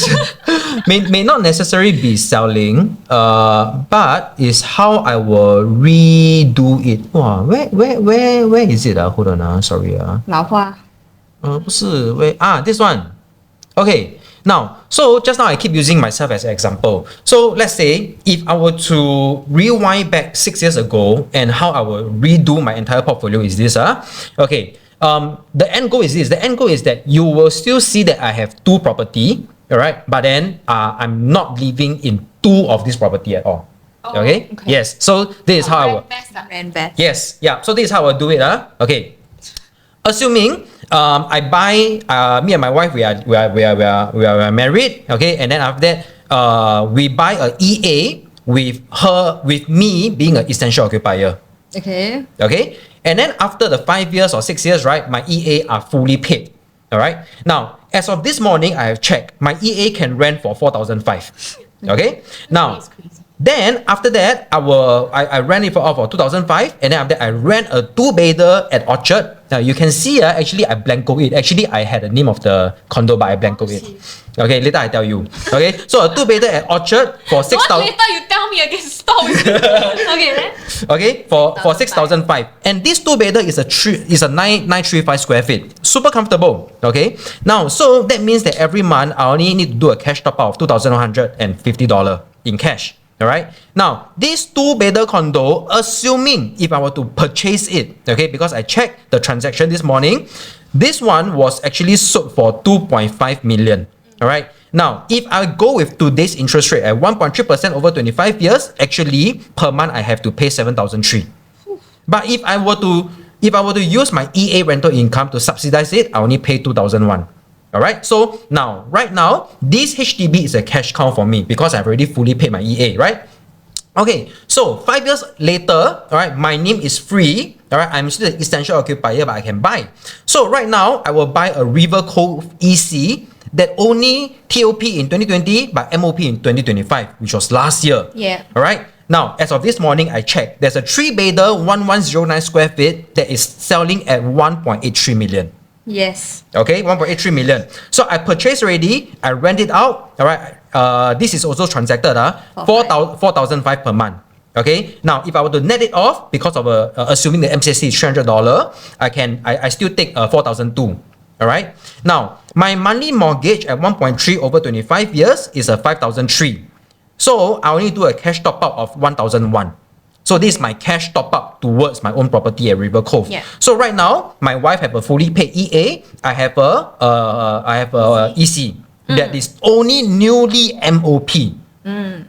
may not necessarily be selling, but is how I will redo it. Wow, where is it? Hold on, sorry. 老花. 不是 this one. Okay, now, so just now I keep using myself as an example. So let's say if I were to rewind back 6 years ago and how I will redo my entire portfolio is this. Okay, the end goal is this. The end goal is that you will still see that I have 2 property, all right? But then I'm not living in two of this property at all. Okay? Yes. So this is how I will. Rent best. Yes. Yeah. So this is how I will do it. Okay. Assuming I buy me and my wife we are married. Okay. And then after that we buy a EA with me being an essential occupier. Okay. Okay. And then after the 5 years or 6 years, right, my EA are fully paid. All right. Now, as of this morning, I have checked. My EA can rent for 4,500. Okay. Now, then after that, I rent it for 2,500, and then after that, I rent a 2-bedder at Orchard. Now you can see, actually I blanco it. Actually, I had the name of the condo, but I blanco it. Okay, later I tell you. Okay, so a 2-bedder at Orchard for 6,000. What later you tell me again? Stop. Okay, then. Okay, for 6,500, and this 2-bedder is a 935 square feet, super comfortable. Okay, now so that means that every month I only need to do a cash top up of $2,150 in cash. All right. Now, this 2-bedder condo, assuming if I were to purchase it, okay, because I checked the transaction this morning, this one was actually sold for 2.5 million. All right. Now, if I go with today's interest rate at 1.3% over 25 years, actually per month I have to pay 7,300. But if I were to use my EA rental income to subsidize it, I only pay 2,001. All right. So now, right now, this HDB is a cash cow for me because I've already fully paid my EA, right? Okay. So 5 years later, all right, my name is free. All right. I'm still an essential occupier, but I can buy. So right now, I will buy a River Cove EC that only TOP in 2020, but MOP in 2025, which was last year. Yeah. All right. Now, as of this morning, I checked. There's a 3-bedder, 1109 square feet that is selling at 1.83 million. Yes. Okay, 1.83 million. So I purchased already. I rent it out. All right. This is also transacted. 4,500 per month. Okay. Now, if I were to net it off because of assuming the MCSC is $300, I still take 4,200. All right. Now, my monthly mortgage at 1.3 over 25 years is a 5,300. So I only do a cash top up of 1,001. So this is my cash top up towards my own property at River Cove. Yeah. So right now, my wife have a fully paid EA. I have a EC that is only newly MOP.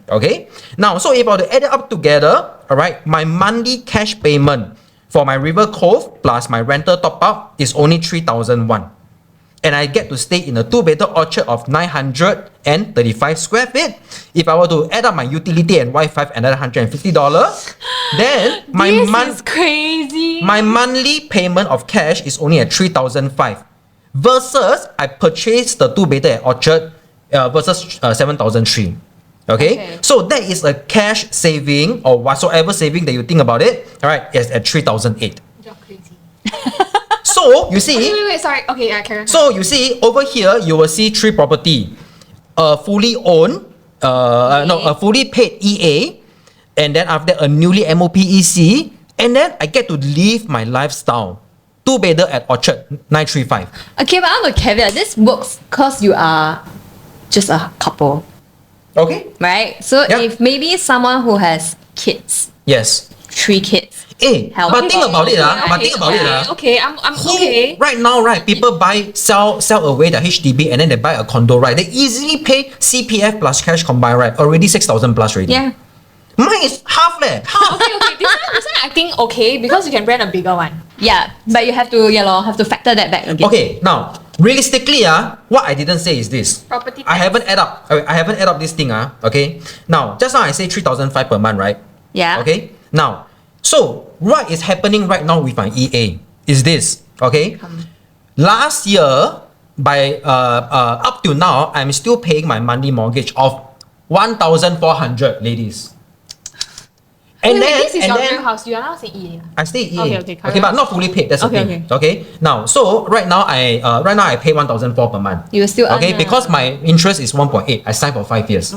Okay. Now, so if I were to add it up together, all right, my monthly cash payment for my River Cove plus my rental top up is only 3,001. And I get to stay in a 2-bedder Orchard of 935 square feet. If I were to add up my utility and Wi-Fi another $150, then This is crazy. my monthly payment of cash is only at 3,500 versus I purchased the 2-bedder at Orchard versus 7,300. Okay? So that is a cash saving or whatsoever saving that you think about it. All right, is at 3,800. You're crazy. So you see. Wait, sorry. Okay, carry on. So you see over here, you will see 3 property, a fully owned, a fully paid EA, and then after that a newly MOP EC, and then I get to live my lifestyle. 2-bedder at Orchard 935. Okay, but I want to caveat this works because you are just a couple, Okay. right? So Yeah. if maybe someone who has kids, Yes. 3 kids, But think about it, Okay, I'm okay. Right now, right, people sell away the HDB and then they buy a condo, right? They easily pay CPF plus cash combined, right? Already 6,000 plus already. yeah. Mine is half leh. Half. Okay. This one I think okay because you can rent a bigger one. Yeah, but you have to factor that back again. Okay, now realistically, what I didn't say is this. Property I tax. haven't add up this thing, okay? Now, just now I say 3,500 per month, right? Yeah. Okay. Now, so what is happening right now with my EA is this, okay? Last year, by up to now, I'm still paying my monthly mortgage of 1,400, ladies. And Wait, then, this is and your then real house. You are not saying EA. I stay EA. Okay, carry Okay, but on. not fully paid. That's the Okay, thing. Okay. Now, so right now I pay 1,400 per month. You will still earn, okay because my interest is 1.8. I signed for 5 years.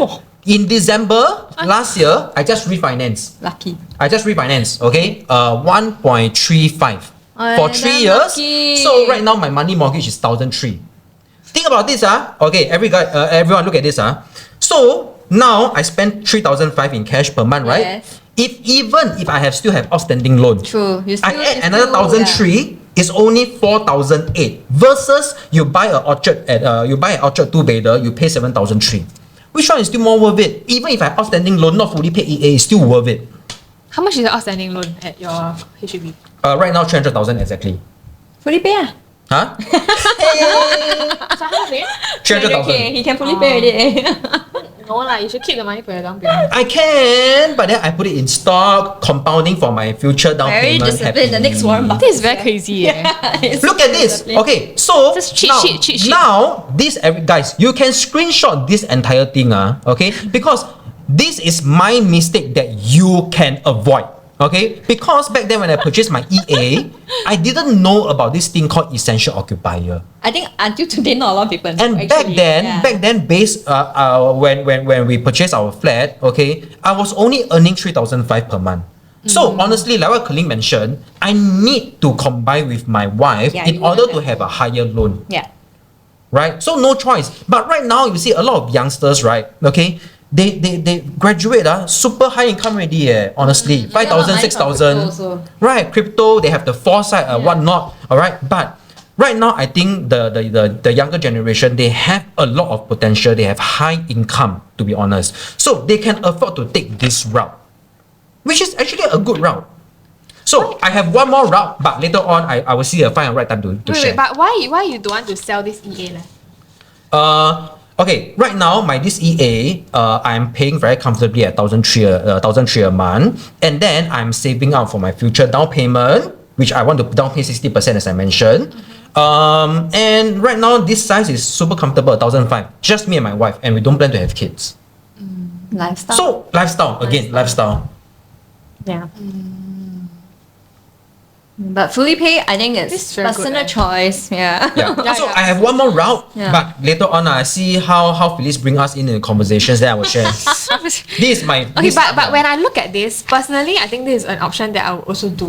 Oh. In December last year, I just refinanced. lucky. Okay, 1.35 for 3 damn years. lucky. So right now my monthly mortgage is 1,300. Think about this, Okay, everyone look at this, So now I spend 3,500 in cash per month, right? Yes. If I still have outstanding loan, True. You I still, add it's another still- 1,300. It's only 4,800 versus you buy an Orchard 2-bedder, you pay 7,300. Which one is still more worth it? Even if I outstanding loan, not fully paid EA, it's still worth it. How much is the outstanding loan at your HDB? Right now, 300,000 exactly. Fully pay ah. Huh? So how much is it? 300,000. He can fully pay already. No lah, you should keep the money for your down payment. I can, but then I put it in stock, compounding for my future down Very payment. disciplined. The next Warren Buffett. This is very crazy. Look at this. Okay, so Just cheat now, sheet, cheat sheet. now this guys, you can screenshot this entire thing, okay? Because this is my mistake that you can avoid. Okay, because back then when I purchased my EA, I didn't know about this thing called essential occupier. I think until today, not a lot of people know. And actually. back then, based when we purchased our flat, okay, I was only earning 3,500 per month. So honestly, like what Colleen mentioned, I need to combine with my wife in order to have a higher loan. Yeah. Right? So no choice. But right now, you see a lot of youngsters, right? Okay, they graduate super high income already, honestly. 5,000, 6,000. Right, crypto, they have the foresight, whatnot. Alright, but right now I think the younger generation, they have a lot of potential, they have high income, to be honest. So they can afford to take this route, which is actually a good route. So I have one more route, but later on I will see find a right time to share. Wait, but why you don't want to sell this EA? Okay, right now this EA, I'm paying very comfortably at 1,300 a month, and then I'm saving up for my future down payment, which I want to down pay 60% as I mentioned. And right now this size is super comfortable, 1,500, just me and my wife, and we don't plan to have kids. Lifestyle. So lifestyle. Yeah. But fully pay, I think This is it's very personal good, choice. Yeah. So I have one more route, Yeah. but later on I see how Phyllis bring us in the conversations that I will share. This is my Okay, but when I look at this personally, I think this is an option that I will also do.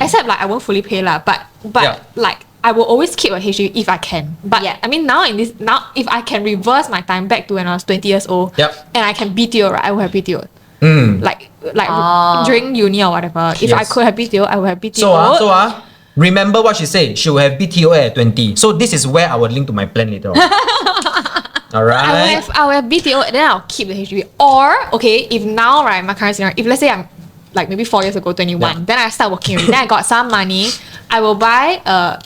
Except like I won't fully pay lah, but Yeah. like I will always keep a HDB if I can. But Yeah. I mean now if I can reverse my time back to when I was 20 years old, Yep. and I can BTO, right, I will have BTO. Like Oh. during uni or whatever. If I Yes. could have BTO, I would have BTO. So remember what she said. She will have BTO at 20. So this is where I will link to my plan later on. Alright. I will have BTO, and then I'll keep the HDB. Or okay, if now right, my current scenario, if let's say I'm like maybe 4 years ago, 21, Yeah. then I start working already, then I got some money, I will buy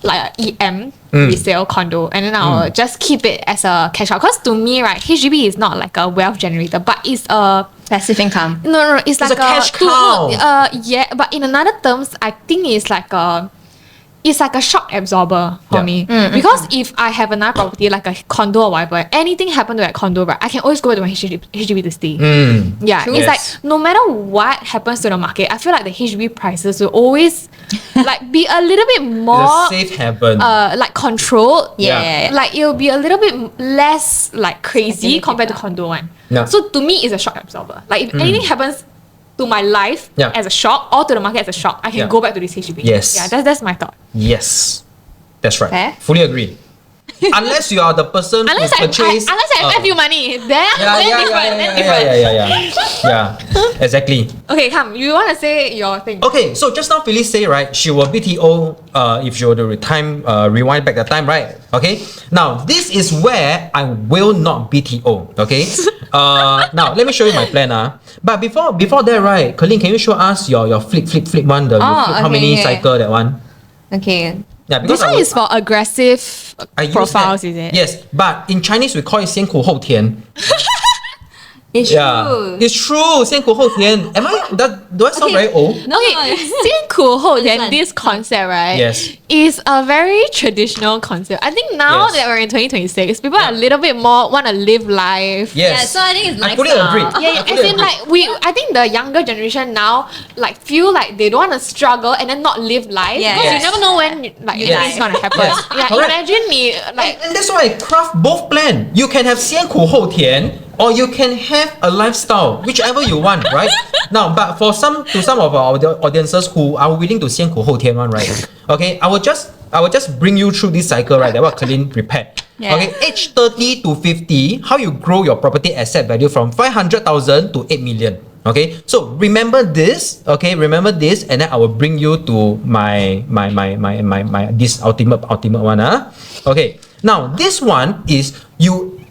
like a EM resale condo, and then I'll just keep it as a cash out. Because to me, right, HDB is not like a wealth generator, but it's a Passive income. no, it's like a cash cow. yeah, but in another terms, I think it's like a shock absorber for Yeah. me. Because if I have another property like a condo or whatever, anything happen to that condo, right, I can always go back to my HDB to stay. Yeah, True. it's Yes. like no matter what happens to the market, I feel like the HDB prices will always like be a little bit more It's a safe haven. like controlled. Yeah. Like it'll be a little bit less like crazy Speculative, compared to yeah. condo one. Yeah. So to me, it's a shock absorber. Like if anything happens to my life Yeah. as a shock or to the market as a shock, I can Yeah. go back to this HDB. Yes. Yeah, that's my thought. Yes, that's right. Fair. Fully agree. Unless you are the person Unless who purchased. I have you money, then Yeah, exactly. Okay, come. You want to say your thing? Okay, so just now Phyllis say, right, she will BTO if she were to rewind back the time, right? Okay, now this is where I will not BTO, okay? Now let me show you my plan. But before that, right, Colleen, can you show us your flip one, you flip how many cycle that one? Okay. Yeah, because This one is for aggressive I use profiles, that. is it? Yes, but in Chinese we call it 先苦后甜. It's Yeah, true. it's true. 先苦后甜. Do I sound very old? No, Okay, 先苦后甜 one. this concept, right? Yes. Is a very traditional concept. I think now Yes. that we're in 2026, people are a little bit more want to live life. Yes. Yeah, so I think it's I fully lifestyle. agree. Yeah, I as fully in agree. like I think the younger generation now like feel like they don't want to struggle and then not live life Yeah. because Yes. you never know when like Yes. it's gonna happen. Yes. Yeah, Correct. imagine me like And that's why I craft both plan. You can have 先苦后甜, or you can have a lifestyle, whichever you want, right? Now, but for some of our audiences who are willing to 先苦后甜 one, right? Okay, I will just bring you through this cycle, right? That what Colleen prepared. Yeah. Okay, age 30 to 50, how you grow your property asset value from 500,000 to 8 million. Okay, so remember this. Okay, remember this, and then I will bring you to my this ultimate one. Okay, now this one is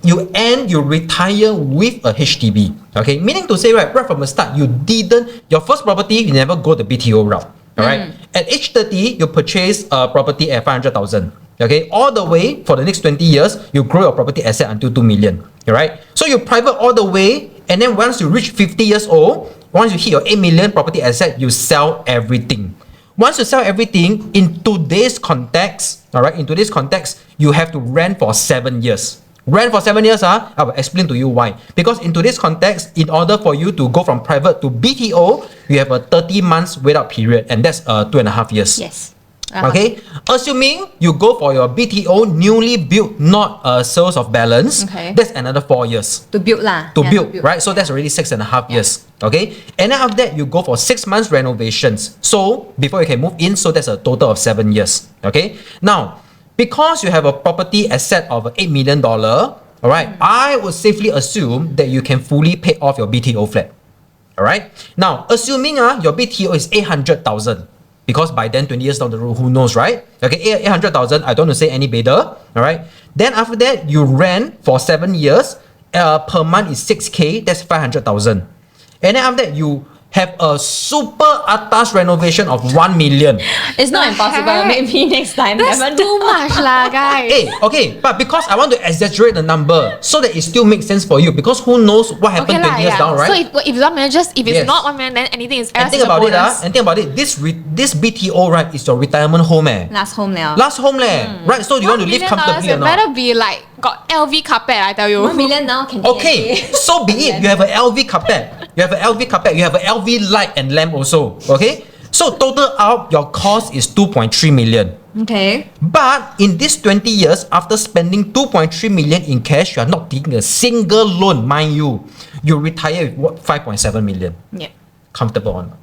you retire with a HDB. Okay, meaning to say, right from the start, your first property, you never go the BTO route. All right. At age 30, you purchase a property at 500,000. Okay, all the way for the next 20 years, you grow your property asset until 2 million. All right. So you private all the way, and then once you reach 50 years old, once you hit your 8 million property asset, you sell everything. Once you sell everything, in today's context, all right, you have to rent for 7 years. Rent for 7 years, I will explain to you why. Because in today's context, in order for you to go from private to BTO, you have a 30 months wait-out period, and that's 2.5 years. Yes. Okay, assuming you go for your BTO newly built, not sales of balance, that's another 4 years. To build lah. To build, right? So that's already 6.5 years. Okay, and then after that, you go for 6 months renovations. So before you can move in, so that's a total of 7 years. Okay, now because you have a property asset of $8 million, all right, I would safely assume that you can fully pay off your BTO flat. All right, now assuming your BTO is 800,000. Because by then, 20 years down the road, who knows, right? Okay, 800,000, I don't want to say any better, all right? Then after that, you rent for 7 years, per month is 6K, that's 500,000. And then after that, you have a super atas renovation of 1 million. It's not impossible. Maybe next time. That's too much lah, guys. Hey, okay, but because I want to exaggerate the number so that it still makes sense for you, because who knows what happened 20 years down, right? So if it's 1 million, if it's not 1 million, then anything is and think about it, this BTO, right, is your retirement home. Last home now. Last home right? So you want to live comfortably or not? It better be like got LV carpet, I tell you. 1 million now can okay, so be it. You have an LV carpet. You have an LV light and lamp also. Okay, so total out your cost is 2.3 million. Okay. But in this 20 years, after spending 2.3 million in cash, you are not taking a single loan, mind you. You retire with what, 5.7 million. Yeah. Comfortable or not?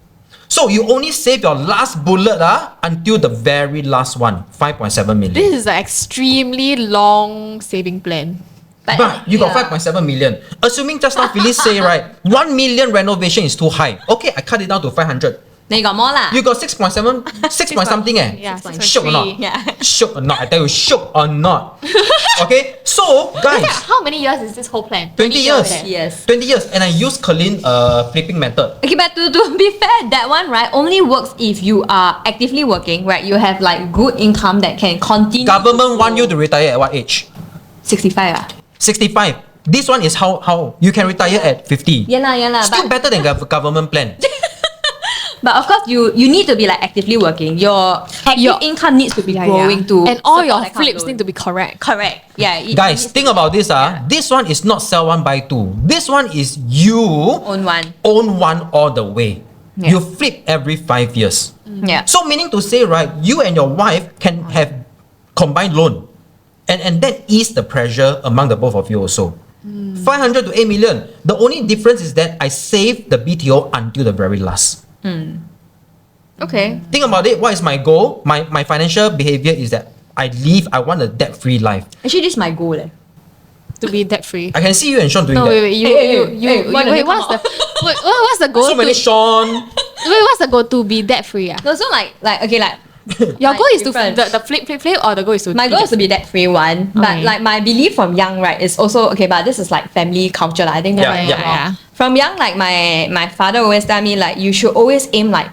So you only save your last bullet until the very last one, 5.7 million. This is an extremely long saving plan. But you got 5.7 million. Assuming just now Phyllis say, right, 1 million renovation is too high. Okay, I cut it down to 500. Then you got more lah. You got 6.7, 6 point something Yeah, Shook or not? Yeah. Shook or not? I tell you, shook or not? Okay, so guys, How many years is this whole plan? 20 years. Yes. 20 years, and I use Colleen flipping method. Okay, but to be fair, that one, right, only works if you are actively working, right? You have like good income that can continue. Government want you to retire at what age? 65 65. This one is how you can retire at 50. Yeah lah. Still better than government plan. But of course, you need to be like actively working. Your income needs to be growing too. And all your flips need to be correct. Correct. Yeah. Guys, think about this. This one is not sell one buy two. This one is you Own one. own one all the way. Yeah. You flip every 5 years. Yeah. So meaning to say, right, you and your wife can have combined loan. And that ease the pressure among the both of you also. 500 to 8 million. The only difference is that I save the BTO until the very last. Okay. Think about it. What is my goal? My financial behavior is that I want a debt-free life. Actually, this is my goal. To be debt free. I can see you and Sean doing No, that. What's the goal? So many Sean. What's the goal to be debt free? No, so okay, Your like goal is to different. the flip, or the goal is to my goal is to be debt free one. But Okay. like my belief from young, right, is also okay. But this is like family culture. I think. Yeah. From young, like my father always tell me like you should always aim like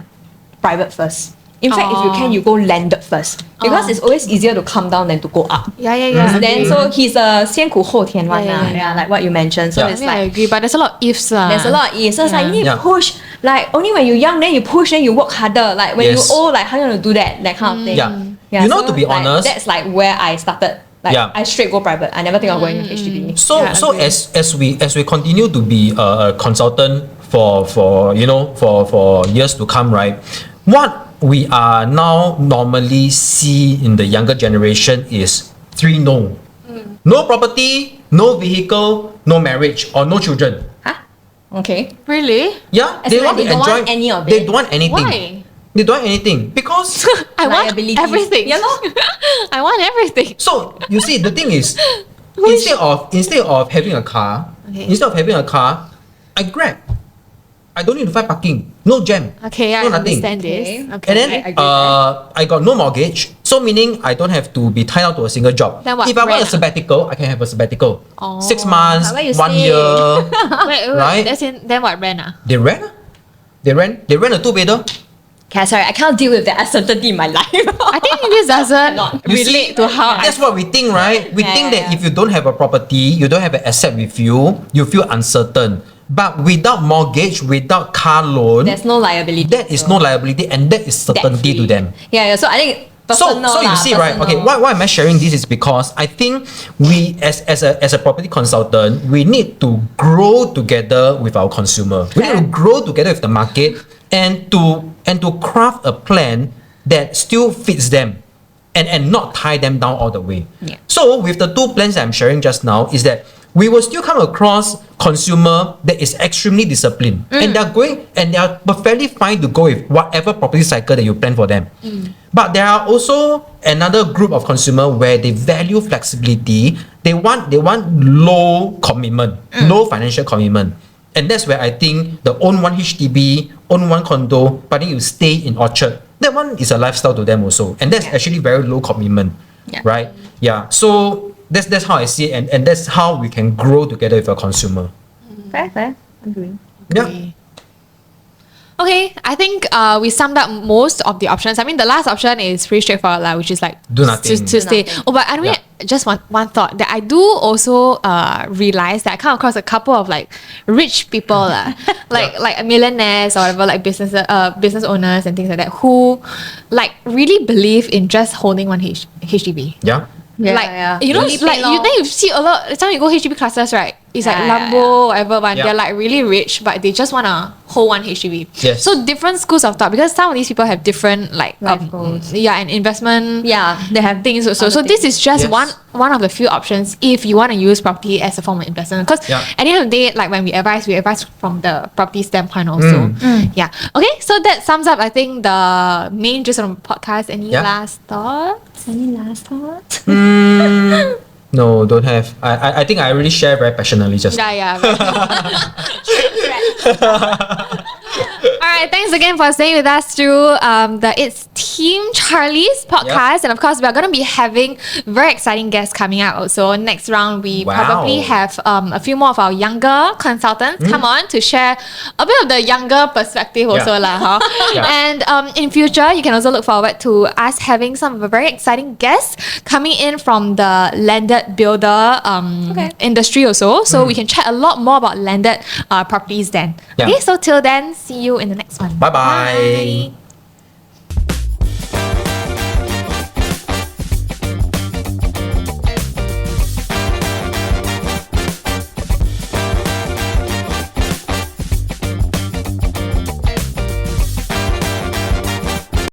private first. In fact, if you can, you go landed first because it's always easier to come down than to go up. Yeah. Then so he's a 先苦后甜 one Yeah. like what you mentioned. So Yeah. it's I like agree, but there's a lot of ifs. there's a lot of ifs. So it's like you need to Yeah. push. Like only when you're young, then you push, then you work harder. Like when Yes. you're old, like how you gonna do that kind of thing. Yeah. You know, to be like, honest- that's like where I started. Like Yeah. I straight go private. I never think of going to HDB. So Yeah, so agree. as we continue to be a consultant for years to come, right? What we are now normally see in the younger generation is 3 no. No property, no vehicle, no marriage, or no children. Huh? Okay. Really? Yeah, As they in, want like, to they don't enjoy. want any of They it. don't want anything. Why? They don't want anything because. I want Liabilities. everything. Yeah, lor. I want everything. So you see, the thing is, instead of having a car, I Grab. I don't need to find parking. No jam. Okay, I no nothing. understand this. Okay. Okay. And then I agree with that. I got no mortgage, so meaning I don't have to be tied out to a single job. Then what, If I want a rent? sabbatical, I can have a sabbatical. Oh. 6 months, But where you 1 stay? year. Wait, Right? then what, rent? They rent. They rent a 2-bedder. Okay, sorry, I can't deal with that uncertainty in my life. I think this doesn't Cannot. You see, relate to how I That's what we think, right? We Yeah, think yeah, that yeah. if you don't have a property, you don't have an asset with you, you feel uncertain. But without mortgage, without car loan, There's no liability. that is no liability, and that is certainty to them. Yeah, so I think So personal you see, right? Okay, why am I sharing this is because I think we as a property consultant, we need to grow together with our consumer. We need to grow together with the market and to craft a plan that still fits them and not tie them down all the way. Yeah. So with the 2 plans that I'm sharing just now is that we will still come across consumer that is extremely disciplined and they're perfectly fine to go with whatever property cycle that you plan for them. But there are also another group of consumer where they value flexibility. They want low commitment, low financial commitment. And that's where I think the own one HDB, own one condo, but then you stay in Orchard, that one is a lifestyle to them also. And that's actually very low commitment. Yeah. Right? Yeah. So that's how I see it, and that's how we can grow together with our consumer. Fair. Agree. Yeah. Okay, I think we summed up most of the options. I mean, the last option is pretty straightforward, lah, which is like Do nothing. to stay. nothing. Oh, but I mean, just one thought that I do also realize that I come across a couple of like rich people, like millionaires or whatever, like business owners and things like that, who like really believe in just holding one HDB. Yeah. Yeah, like yeah. you know, Really like pay you lor. then you see a lot. Time you go HDB classes, right? It's like Yeah, Lambo, whatever, but Yeah. they're like really rich, but they just wanna hold one HDB. Yes. So different schools of thought, because some of these people have different like Life goals. yeah, and investment Yeah, they have things also. other So this is just Yes. one of the few options if you want to use property as a form of investment. Because Yeah. at the end of the day, like when we advise from the property standpoint also. Yeah. Okay, so that sums up I think the main gist of the podcast. Any Yeah. last thoughts? Any last thoughts? No, don't have. I think I already share very passionately just now. Yeah. All right, thanks again for staying with us through the It's Team Charlie's podcast. And of course, we're going to be having very exciting guests coming out also. Next round, we Wow. probably have a few more of our younger consultants come on to share a bit of the younger perspective also. Lah, huh? Yeah. And in future, you can also look forward to us having some of the very exciting guests coming in from the landed builder industry also. So we can chat a lot more about landed properties then. Yeah. Okay, so till then, see you in the next one. Bye-bye. Bye.